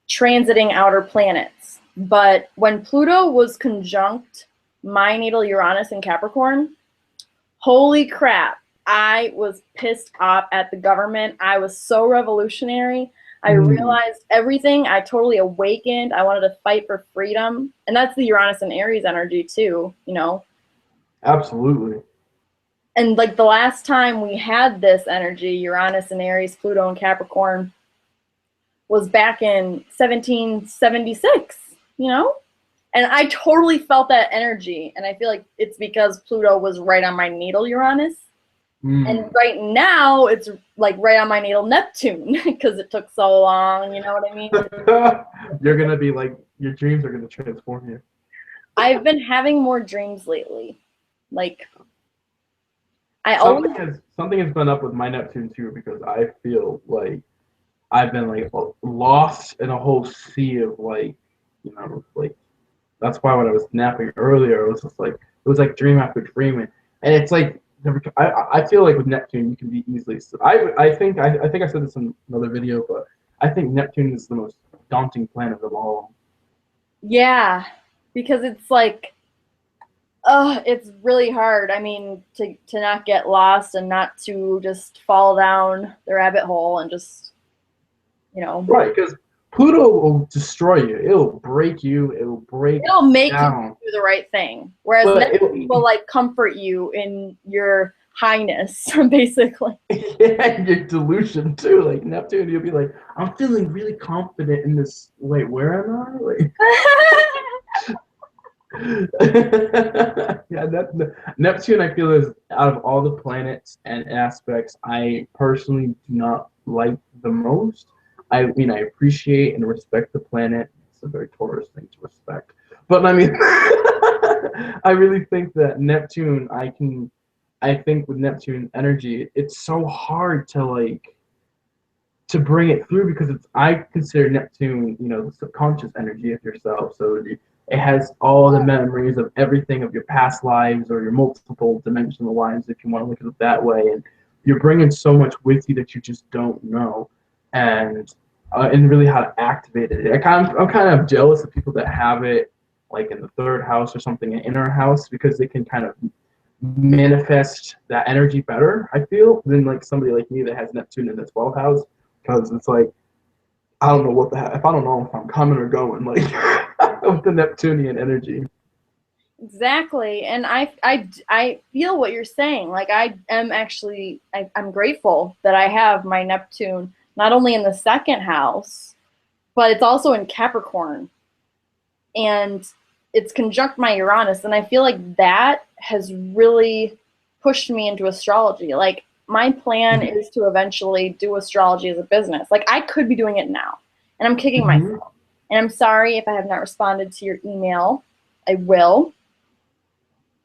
[SPEAKER 1] transiting outer planets. But when Pluto was conjunct my natal Uranus in Capricorn, holy crap, I was pissed off at the government. I was so revolutionary. I realized everything. I totally awakened. I wanted to fight for freedom. And that's the Uranus and Aries energy too, you know.
[SPEAKER 2] absolutely.
[SPEAKER 1] And like the last time we had this energy, Uranus and Aries, Pluto and Capricorn, was back in 1776, you know? And I totally felt that energy. And I feel like it's because Pluto was right on my natal Uranus. And right now it's like right on my natal Neptune because it took so long, you know what I mean?
[SPEAKER 2] You're gonna be like your dreams are gonna transform you.
[SPEAKER 1] I've been having more dreams lately. Like I always
[SPEAKER 2] Something has been up with my Neptune too because I feel like I've been like lost in a whole sea of like you know like that's why when I was napping earlier it was just like it was like dream after dream and it's like I feel like with Neptune you can be easily I think I said this in another video but I think Neptune is the most daunting planet of them all.
[SPEAKER 1] yeah, because it's like it's really hard. I mean, to not get lost and not to just fall down the rabbit hole and just, you know,
[SPEAKER 2] Right, because Pluto will destroy you. It'll break you. It'll break
[SPEAKER 1] it'll make you
[SPEAKER 2] down.
[SPEAKER 1] do the right thing. Whereas
[SPEAKER 2] But
[SPEAKER 1] Neptune will like comfort you in your highness, basically.
[SPEAKER 2] yeah, your delusion too. Like Neptune, you'll be like, I'm feeling really confident in this. Wait, where am I? Like, yeah, Neptune. I feel is out of all the planets and aspects, I personally do not like the most. I mean, I appreciate and respect the planet. It's a very Taurus thing to respect, but I mean, I really think that Neptune. I think with Neptune energy, it's so hard to like to bring it through because it's I consider Neptune, you know, the subconscious energy of yourself. So it has all the memories of everything of your past lives or your multiple dimensional lives, if you want to look at it that way. And you're bringing so much with you that you just don't know, and really how to activate it. I'm kind of jealous of people that have it like in the third house or something, an inner house, because they can kind of manifest that energy better. I feel than like somebody like me that has Neptune in the 12th house because it's like I don't know what the heck. If I don't know if I'm coming or going, like with the Neptunian energy.
[SPEAKER 1] Exactly. And I feel what you're saying. Like I am actually I'm grateful that I have my Neptune not only in the second house, but it's also in Capricorn. And it's conjunct my Uranus. And I feel like that has really pushed me into astrology. Like my plan is to eventually do astrology as a business. Like I could be doing it now. And I'm kicking myself. And I'm sorry if I have not responded to your email. I will.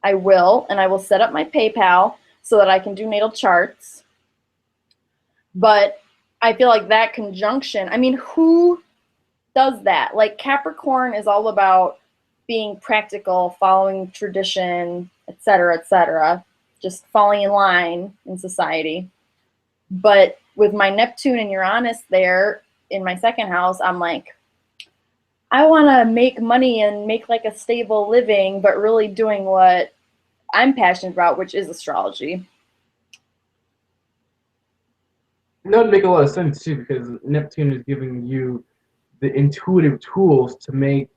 [SPEAKER 1] And I will set up my PayPal so that I can do natal charts. But I feel like that conjunction, I mean, who does that? Like Capricorn is all about being practical, following tradition, etc., just falling in line in society. But with my Neptune and Uranus there in my second house, I'm like, I want to make money and make like a stable living, but really doing what I'm passionate about, which is astrology.
[SPEAKER 2] That would make a lot of sense too, because Neptune is giving you the intuitive tools to make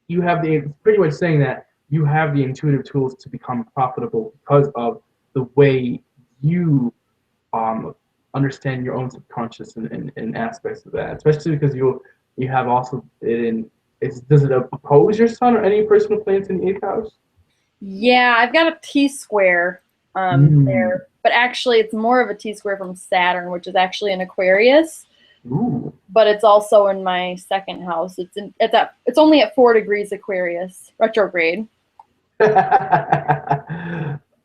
[SPEAKER 2] you have the, it's pretty much saying that you have the intuitive tools to become profitable because of the way you um, understand your own subconscious and aspects of that, especially because you have also it in, does it oppose your sun or any personal planets in the eighth house?
[SPEAKER 1] Yeah, I've got a T square
[SPEAKER 2] Mm.
[SPEAKER 1] there, but actually it's more of a T square from Saturn, which is actually an Aquarius,
[SPEAKER 2] Ooh.
[SPEAKER 1] but it's also in my second house. It's only at 4 degrees Aquarius retrograde.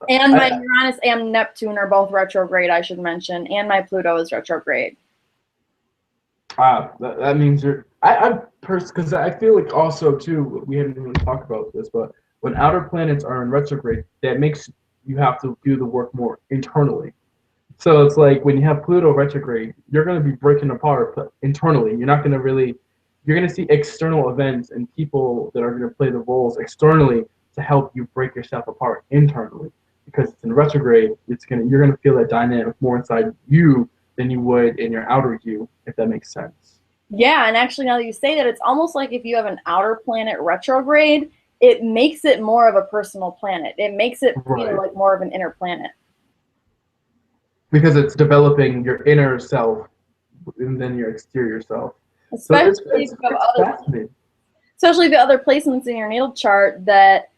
[SPEAKER 1] And my
[SPEAKER 2] I,
[SPEAKER 1] Uranus and Neptune are both retrograde, I should mention, and my Pluto is retrograde.
[SPEAKER 2] that means you're. I'm because I feel like also too. We haven't even talked about this, but when outer planets are in retrograde, that makes you have to do the work more internally. So it's like when you have Pluto retrograde, you're going to be breaking apart internally. You're not going to really. You're going to see external events and people that are going to play the roles externally to help you break yourself apart internally. Because it's in retrograde, you're gonna feel that dynamic more inside you than you would in your outer you, if that makes sense.
[SPEAKER 1] Yeah, and actually, now that you say that, it's almost like if you have an outer planet retrograde, it makes it more of a personal planet. It makes it feel
[SPEAKER 2] Right.
[SPEAKER 1] like more of an inner planet,
[SPEAKER 2] Because it's developing your inner self and then your exterior self. So
[SPEAKER 1] especially if you have
[SPEAKER 2] it's
[SPEAKER 1] other,
[SPEAKER 2] fascinating.
[SPEAKER 1] especially if you have other placements in your natal chart that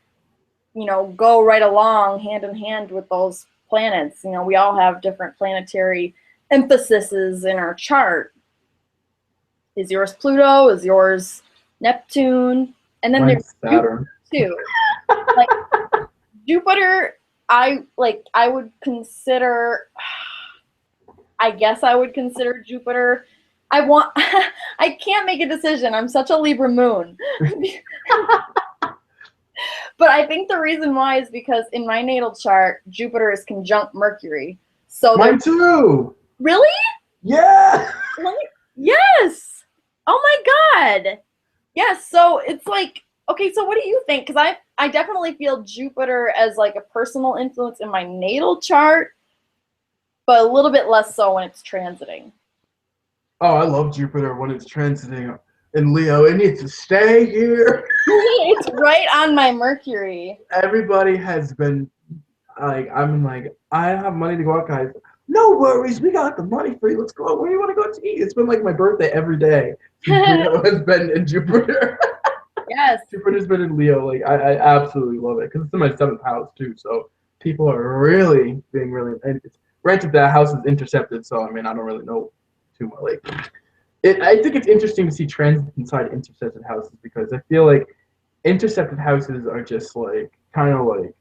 [SPEAKER 1] go right along hand in hand with those planets. We all have different planetary emphases in our chart. Is yours Pluto? Is yours Neptune? And then there's
[SPEAKER 2] Mine's
[SPEAKER 1] Jupiter
[SPEAKER 2] Saturn.
[SPEAKER 1] too. Like Jupiter, I would consider. I guess I would consider Jupiter. I want. I can't make a decision. I'm such a Libra moon. But I think the reason why is because in my natal chart, Jupiter is conjunct Mercury. So
[SPEAKER 2] Mine
[SPEAKER 1] there's
[SPEAKER 2] too.
[SPEAKER 1] really.
[SPEAKER 2] Yeah.
[SPEAKER 1] Yes. Oh my God. Yes. So it's like, okay, so what do you think? Because I definitely feel Jupiter as like a personal influence in my natal chart, but a little bit less so when it's transiting.
[SPEAKER 2] Oh, I love Jupiter when it's transiting in Leo. It needs to stay here.
[SPEAKER 1] It's right on my Mercury.
[SPEAKER 2] Everybody has been like, I'm like, I have money to go out, guys. No worries, we got the money for you. Let's go. Where do you want to go to eat? It's been like my birthday every day since Leo has been in Jupiter.
[SPEAKER 1] Yes.
[SPEAKER 2] Jupiter's been in Leo. Like, I absolutely love it because it's in my seventh house too. So people are really being really. And it's, granted, that house is intercepted, so I mean, I don't really know too much. Like, I think it's interesting to see transits inside intercepted houses because I feel like intercepted houses are just like kind of like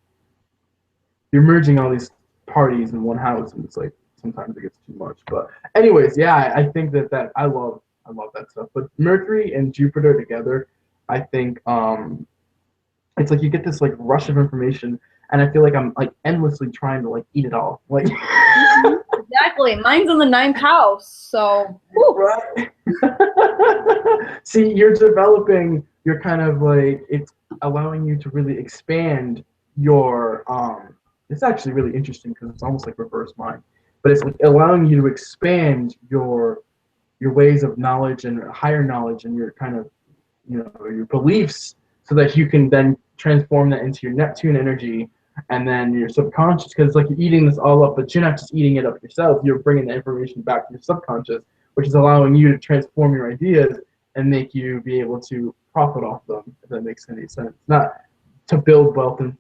[SPEAKER 2] you're merging all these parties in one house, and it's like sometimes it gets too much. But anyways, yeah, I think that I love that stuff. But Mercury and Jupiter together, I think it's like you get this like rush of information, and I feel like I'm like endlessly trying to like eat it all. Like
[SPEAKER 1] Exactly. Mine's in the ninth house. So, whew.
[SPEAKER 2] right. See, you're developing. You're kind of like it's allowing you to really expand your. It's actually really interesting because it's almost like reverse mind, but it's like allowing you to expand your ways of knowledge and higher knowledge and your kind of your beliefs so that you can then transform that into your Neptune energy and then your subconscious because it's like you're eating this all up, but you're not just eating it up yourself. You're bringing the information back to your subconscious, which is allowing you to transform your ideas and make you be able to profit off them. If that makes any sense, not to build wealth and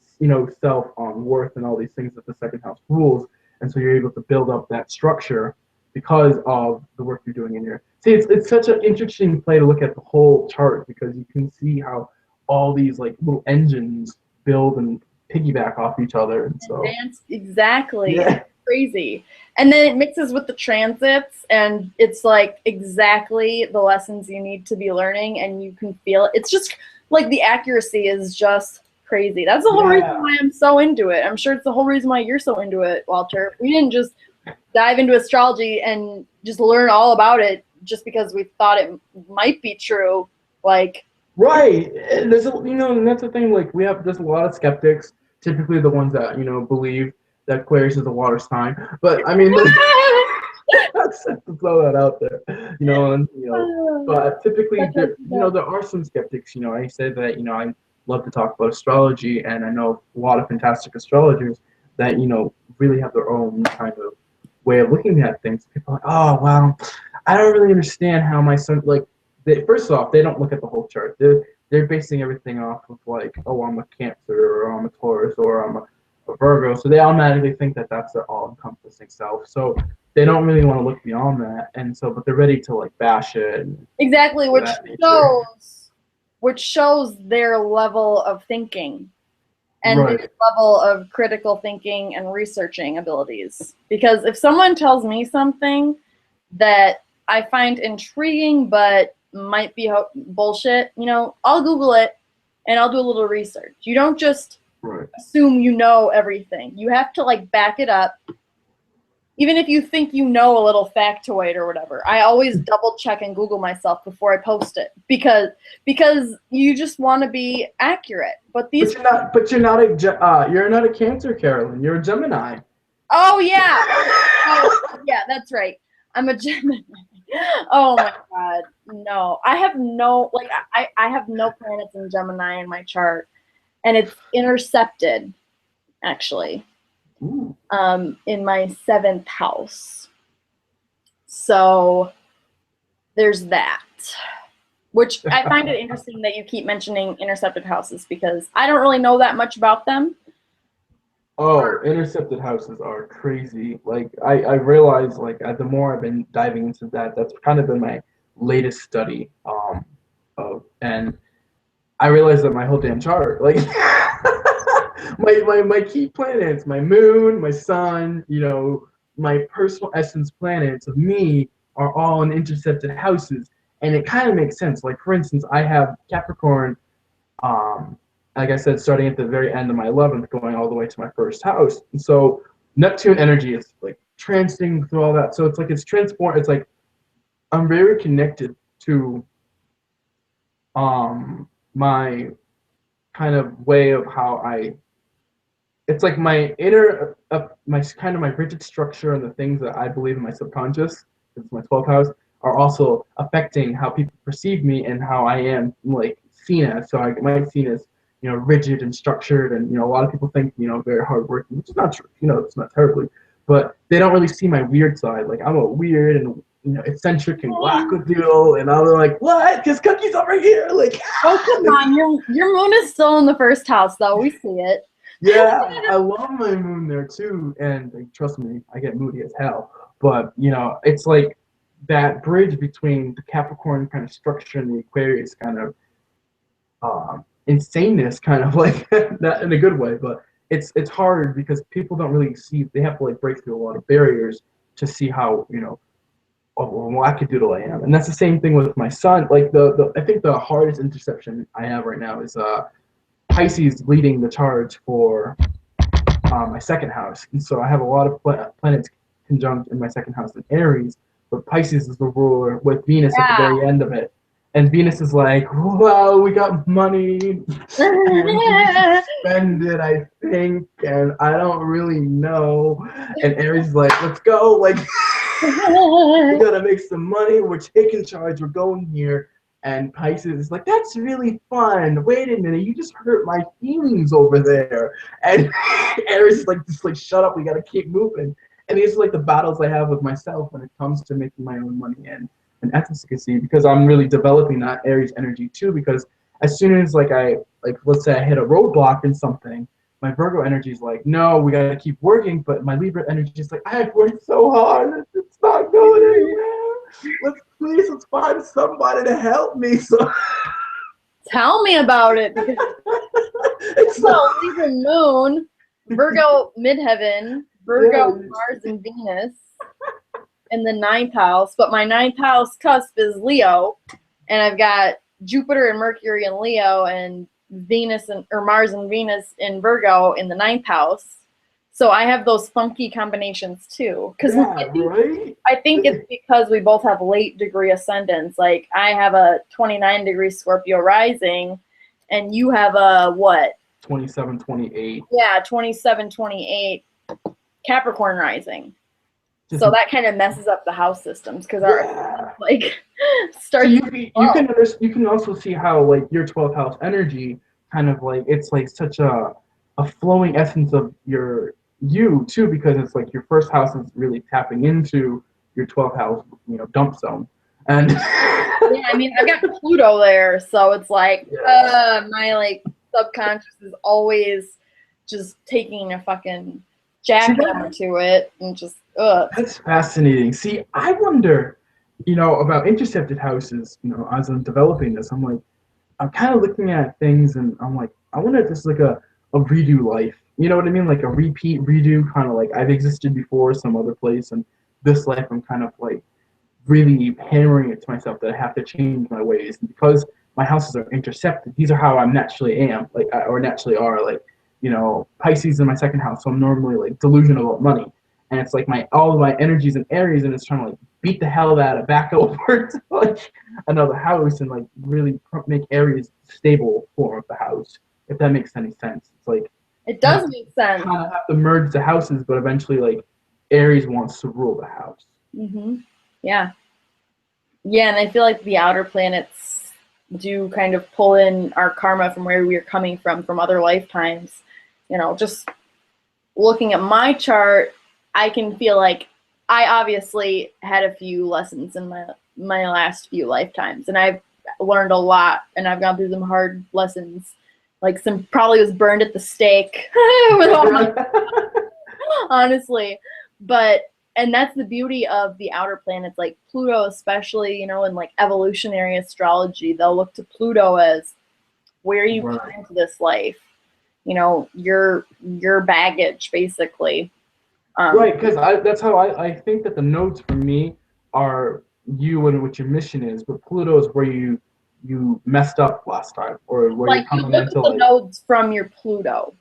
[SPEAKER 2] self worth and all these things that the second house rules. And so you're able to build up that structure because of the work you're doing in here. See, it's such an interesting play to look at the whole chart because you can see how all these like little engines build and piggyback off each other. And so
[SPEAKER 1] Advanced, exactly.
[SPEAKER 2] yeah,
[SPEAKER 1] It's crazy. And then it mixes with the transits, and it's like exactly the lessons you need to be learning, and you can feel it. It's just like the accuracy is just crazy. That's the whole reason
[SPEAKER 2] yeah.
[SPEAKER 1] why I'm so into it. I'm sure it's the whole reason why you're so into it, Walter. We didn't just dive into astrology and just learn all about it just because we thought it might be true. Like,
[SPEAKER 2] Right. And there's and that's the thing. Like there's a lot of skeptics, typically the ones that believe that Aquarius is a water sign. But I mean, Just to throw that out there, and but typically there, there are some skeptics. I say that, I love to talk about astrology, and I know a lot of fantastic astrologers that really have their own kind of way of looking at things. People are like, oh well, I don't really understand how my son first off, they don't look at the whole chart. They're basing everything off of like, oh, I'm a Cancer, or I'm a Taurus, or I'm a Virgo, so they automatically think that that's their all-encompassing self. So they don't really want to look beyond that, and so but they're ready to like bash it.
[SPEAKER 1] Exactly, which shows their level of thinking and their level of critical thinking and researching abilities. Because if someone tells me something that I find intriguing but might be bullshit, I'll Google it and I'll do a little research. You don't just assume you know everything. You have to like back it up. Even if you think you know a little factoid or whatever, I always double check and Google myself before I post it because you just want to be accurate. But you're
[SPEAKER 2] not a Cancer, Carolyn. You're a Gemini.
[SPEAKER 1] Oh yeah. Oh yeah, that's right. I'm a Gemini. Oh my God, no! I have no I have no planets in Gemini in my chart, and it's intercepted, actually, in my 7th house. So there's that, which I find it interesting that you keep mentioning intercepted houses because I don't really know that much about them.
[SPEAKER 2] Oh, intercepted houses are crazy. Like I realize, like the more I've been diving into that, that's kind of been my latest study. And I realized that my whole damn chart, like my key planets, my moon, my sun, my personal essence planets of me are all in intercepted houses, and it kind of makes sense. Like for instance, I have Capricorn. Like I said, starting at the very end of my 11th, going all the way to my 1st house. And so Neptune energy is like transiting through all that. So it's like it's transport. It's like I'm very connected to my kind of way of how it's like my inner my kind of my rigid structure and the things that I believe in my subconscious, it's my 12th house, are also affecting how people perceive me and how I am like seen as. So I might be seen as rigid and structured, and a lot of people think very hardworking, which is not true. It's not terribly, but they don't really see my weird side. Like I'm a weird and eccentric and wackadoodle, and I'm like, what? His cookies over here, like.
[SPEAKER 1] Oh come on, your moon is still in the 1st house, though. We see it.
[SPEAKER 2] Yeah, I love my moon there too, and like, trust me, I get moody as hell. But it's like that bridge between the Capricorn kind of structure and the Aquarius kind of insaneness, kind of like that in a good way. But it's hard because people don't really see. They have to like break through a lot of barriers to see how wackadoodle I am. And that's the same thing with my sun. Like I think the hardest interception I have right now is Pisces leading the charge for my 2nd house. And so I have a lot of planets conjunct in my 2nd house in Aries, but Pisces is the ruler with Venus at the very end of it. And Venus is like, well, we got money and we spend it, I think, and I don't really know. And Aries is like, let's go, like we gotta make some money, we're taking charge, we're going here. And Pisces is like, that's really fun. Wait a minute, you just hurt my feelings over there. And Aries is like, just like, shut up, we gotta keep moving. And these are like the battles I have with myself when it comes to making my own money and efficacy, because I'm really developing that Aries energy too. Because as soon as let's say I hit a roadblock in something, my Virgo energy is like, no, we gotta keep working. But my Libra energy is like, I've worked so hard, it's not going anywhere. Let's find somebody to help me. So
[SPEAKER 1] tell me about it, because Libra moon, Virgo midheaven, Virgo Mars and Venus in the 9th house, but my 9th house cusp is Leo, and I've got Jupiter and Mercury in Leo, and Mars and Venus in Virgo in the 9th house. So I have those funky combinations too. Because I think it's because we both have late degree ascendants. Like I have a 29 degree Scorpio rising, and you have a what?
[SPEAKER 2] 27, 28.
[SPEAKER 1] Yeah, 27, 28 Capricorn rising.
[SPEAKER 2] Just,
[SPEAKER 1] So that kind of messes up the house systems because our
[SPEAKER 2] yeah.
[SPEAKER 1] like
[SPEAKER 2] So
[SPEAKER 1] starts.
[SPEAKER 2] you can also see how like your 12th house energy kind of like it's like such a flowing essence of your you too, because it's like your first house is really tapping into your 12th house, you know, dump zone. And
[SPEAKER 1] Yeah, I mean, I've got Pluto there, so it's like
[SPEAKER 2] yeah.
[SPEAKER 1] my like subconscious is always just taking a fucking
[SPEAKER 2] See,
[SPEAKER 1] jackhammer to it and just
[SPEAKER 2] that's fascinating. See, I wonder, you know, about intercepted houses, you know, as I'm developing this, I'm like, I'm kind of looking at things and I'm like, I wonder if this is like a redo life. You know what I mean? Like a repeat, redo, kind of like I've existed before some other place, and this life I'm kind of like really hammering it to myself that I have to change my ways. And because my houses are intercepted, these are how I naturally am, like, or naturally are. Like, you know, Pisces in my second house, so I'm normally like delusional about money. And it's like my all of my energies and Aries, and it's trying to like beat the hell out of back over to like another house and like really make Aries stable form of the house. If that makes any sense, it's like
[SPEAKER 1] it
[SPEAKER 2] you
[SPEAKER 1] does make sense.
[SPEAKER 2] kind of have to merge the houses, but eventually like Aries wants to rule the house.
[SPEAKER 1] Yeah, yeah, and I feel like the outer planets do kind of pull in our karma from where we are coming from other lifetimes. You know, just looking at my chart, I can feel like I obviously had a few lessons in my last few lifetimes, and I've learned a lot, and I've gone through some hard lessons. Like some probably was burned at the stake with all my honestly, but and that's the beauty of the outer planets, like Pluto especially, you know, in like evolutionary astrology, they'll look to Pluto as where you
[SPEAKER 2] Right.
[SPEAKER 1] come into this life, you know, your baggage basically.
[SPEAKER 2] Right, because that's how I think that the nodes for me are you and what your mission is, but Pluto is where you messed up last time, or where you're
[SPEAKER 1] Like you
[SPEAKER 2] coming
[SPEAKER 1] look at
[SPEAKER 2] into
[SPEAKER 1] the
[SPEAKER 2] like.
[SPEAKER 1] nodes from your Pluto.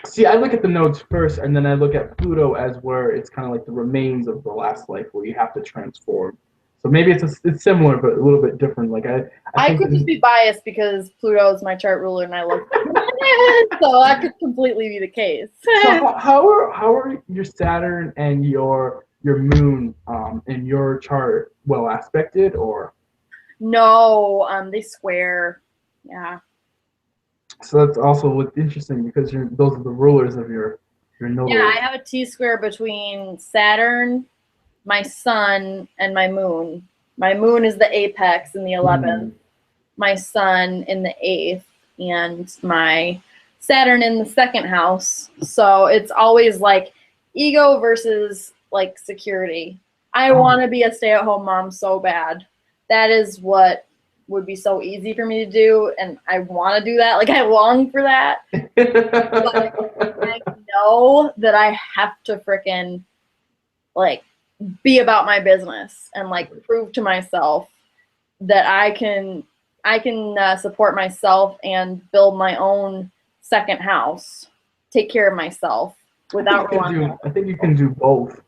[SPEAKER 2] See, I look at the nodes first, and then I look at Pluto as where it's kind of like the remains of the last life, where you have to transform. So maybe it's similar, but a little bit different. Like I
[SPEAKER 1] I
[SPEAKER 2] think
[SPEAKER 1] could just be biased because Pluto is my chart ruler and I love it. So that could completely be the case.
[SPEAKER 2] so. How are your Saturn and your Moon in your chart well aspected or?
[SPEAKER 1] No, they square. Yeah.
[SPEAKER 2] So that's also what's interesting because those are the rulers of your
[SPEAKER 1] Yeah,
[SPEAKER 2] nodal.
[SPEAKER 1] I have a T square between Saturn, my sun, and my moon. My moon is the apex in the 11th,
[SPEAKER 2] Mm.
[SPEAKER 1] my sun in the 8th, and my Saturn in the second house. So it's always like ego versus like security. I want to be a stay at home mom so bad. That is what would be so easy for me to do. And I want to do that. Like I long for that. But I know that I have to frickin' like be about my business and like prove to myself that I can support myself and build my own second house, take care of myself without relying.
[SPEAKER 2] I think you can do both.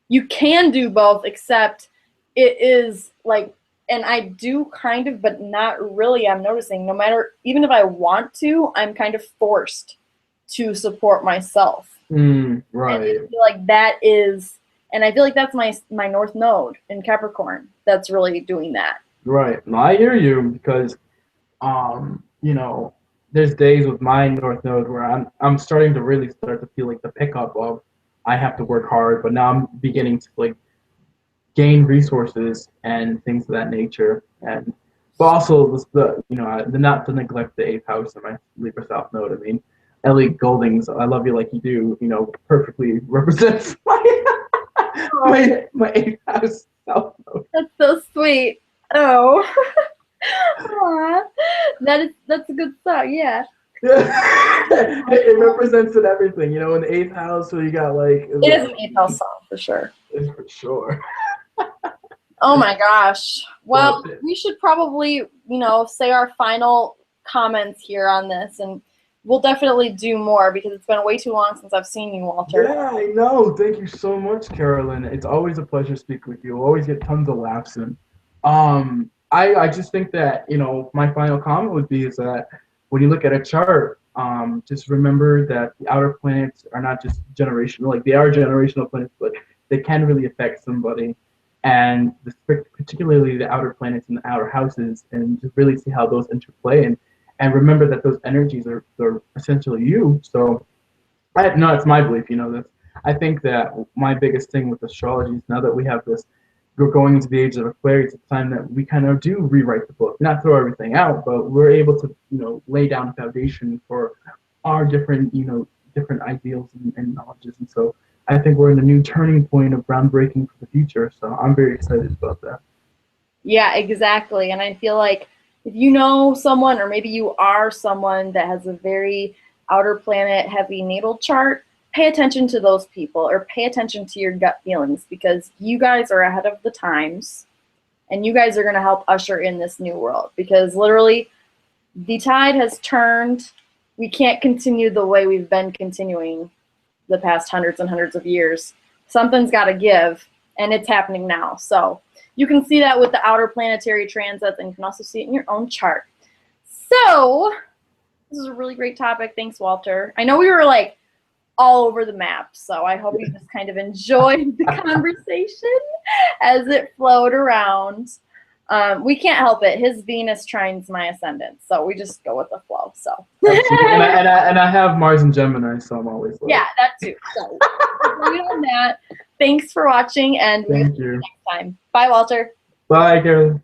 [SPEAKER 1] You can do both, except it is like, and I do kind of, but not really. I'm noticing no matter, even if I want to, I'm kind of forced to support myself. And I
[SPEAKER 2] Right.
[SPEAKER 1] feel like that is, and I feel like that's my North Node in Capricorn. That's really doing that.
[SPEAKER 2] Right. No, I hear you because you know, there's days with my North Node where I'm starting to really start to feel like the pickup of I have to work hard, but now I'm beginning to like gain resources and things of that nature. And but also the you know the not to neglect the eighth house in my Libra South Node. I mean, Ellie Golding's "I Love You Like You Do" you know perfectly represents my eighth house South Node.
[SPEAKER 1] That's so sweet. Oh, Aw. That's a good song. Yeah,
[SPEAKER 2] Yeah. It represents it everything, you know, in the eighth house, so you got like
[SPEAKER 1] it is an eighth house song for sure.
[SPEAKER 2] it's for sure.
[SPEAKER 1] Oh my gosh. Well,
[SPEAKER 2] But
[SPEAKER 1] we should probably, say our final comments here on this, and we'll definitely do more because it's been way too long since I've seen you, Walter.
[SPEAKER 2] yeah, I know. Thank you so much, Carolyn. It's always a pleasure speaking with you. We always get tons of laughs in. I just think that, you know, my final comment would be is that when you look at a chart, just remember that the outer planets are not just generational, like they are generational planets, but they can really affect somebody, and particularly the outer planets and the outer houses, and just really see how those interplay, and remember that those energies are essentially you. So no, it's my belief. I think that my biggest thing with astrology is now that we have this, we're going into the age of Aquarius, it's time that we kind of do rewrite the book, not throw everything out, but we're able to, lay down a foundation for our different, different ideals and knowledges. And so I think we're in a new turning point of groundbreaking for the future. So I'm very excited about that.
[SPEAKER 1] Yeah, exactly. And I feel like if you know someone, or maybe you are someone that has a very outer planet heavy natal chart, pay attention to those people, or pay attention to your gut feelings, because you guys are ahead of the times and you guys are going to help usher in this new world, because literally the tide has turned. We can't continue the way we've been continuing the past hundreds and hundreds of years. Something's got to give, and it's happening now. So you can see that with the outer planetary transits, and you can also see it in your own chart. So this is a really great topic. Thanks, Walter. I know we were like all over the map, so I hope you just kind of enjoyed the conversation as it flowed around. We can't help it. His Venus trines my ascendant, so we just go with the flow. So
[SPEAKER 2] and I have Mars and Gemini, so I'm always
[SPEAKER 1] yeah, that too. So on that. Thanks for watching, and
[SPEAKER 2] thank you.
[SPEAKER 1] Next time. Bye, Walter.
[SPEAKER 2] Bye, Carolyn.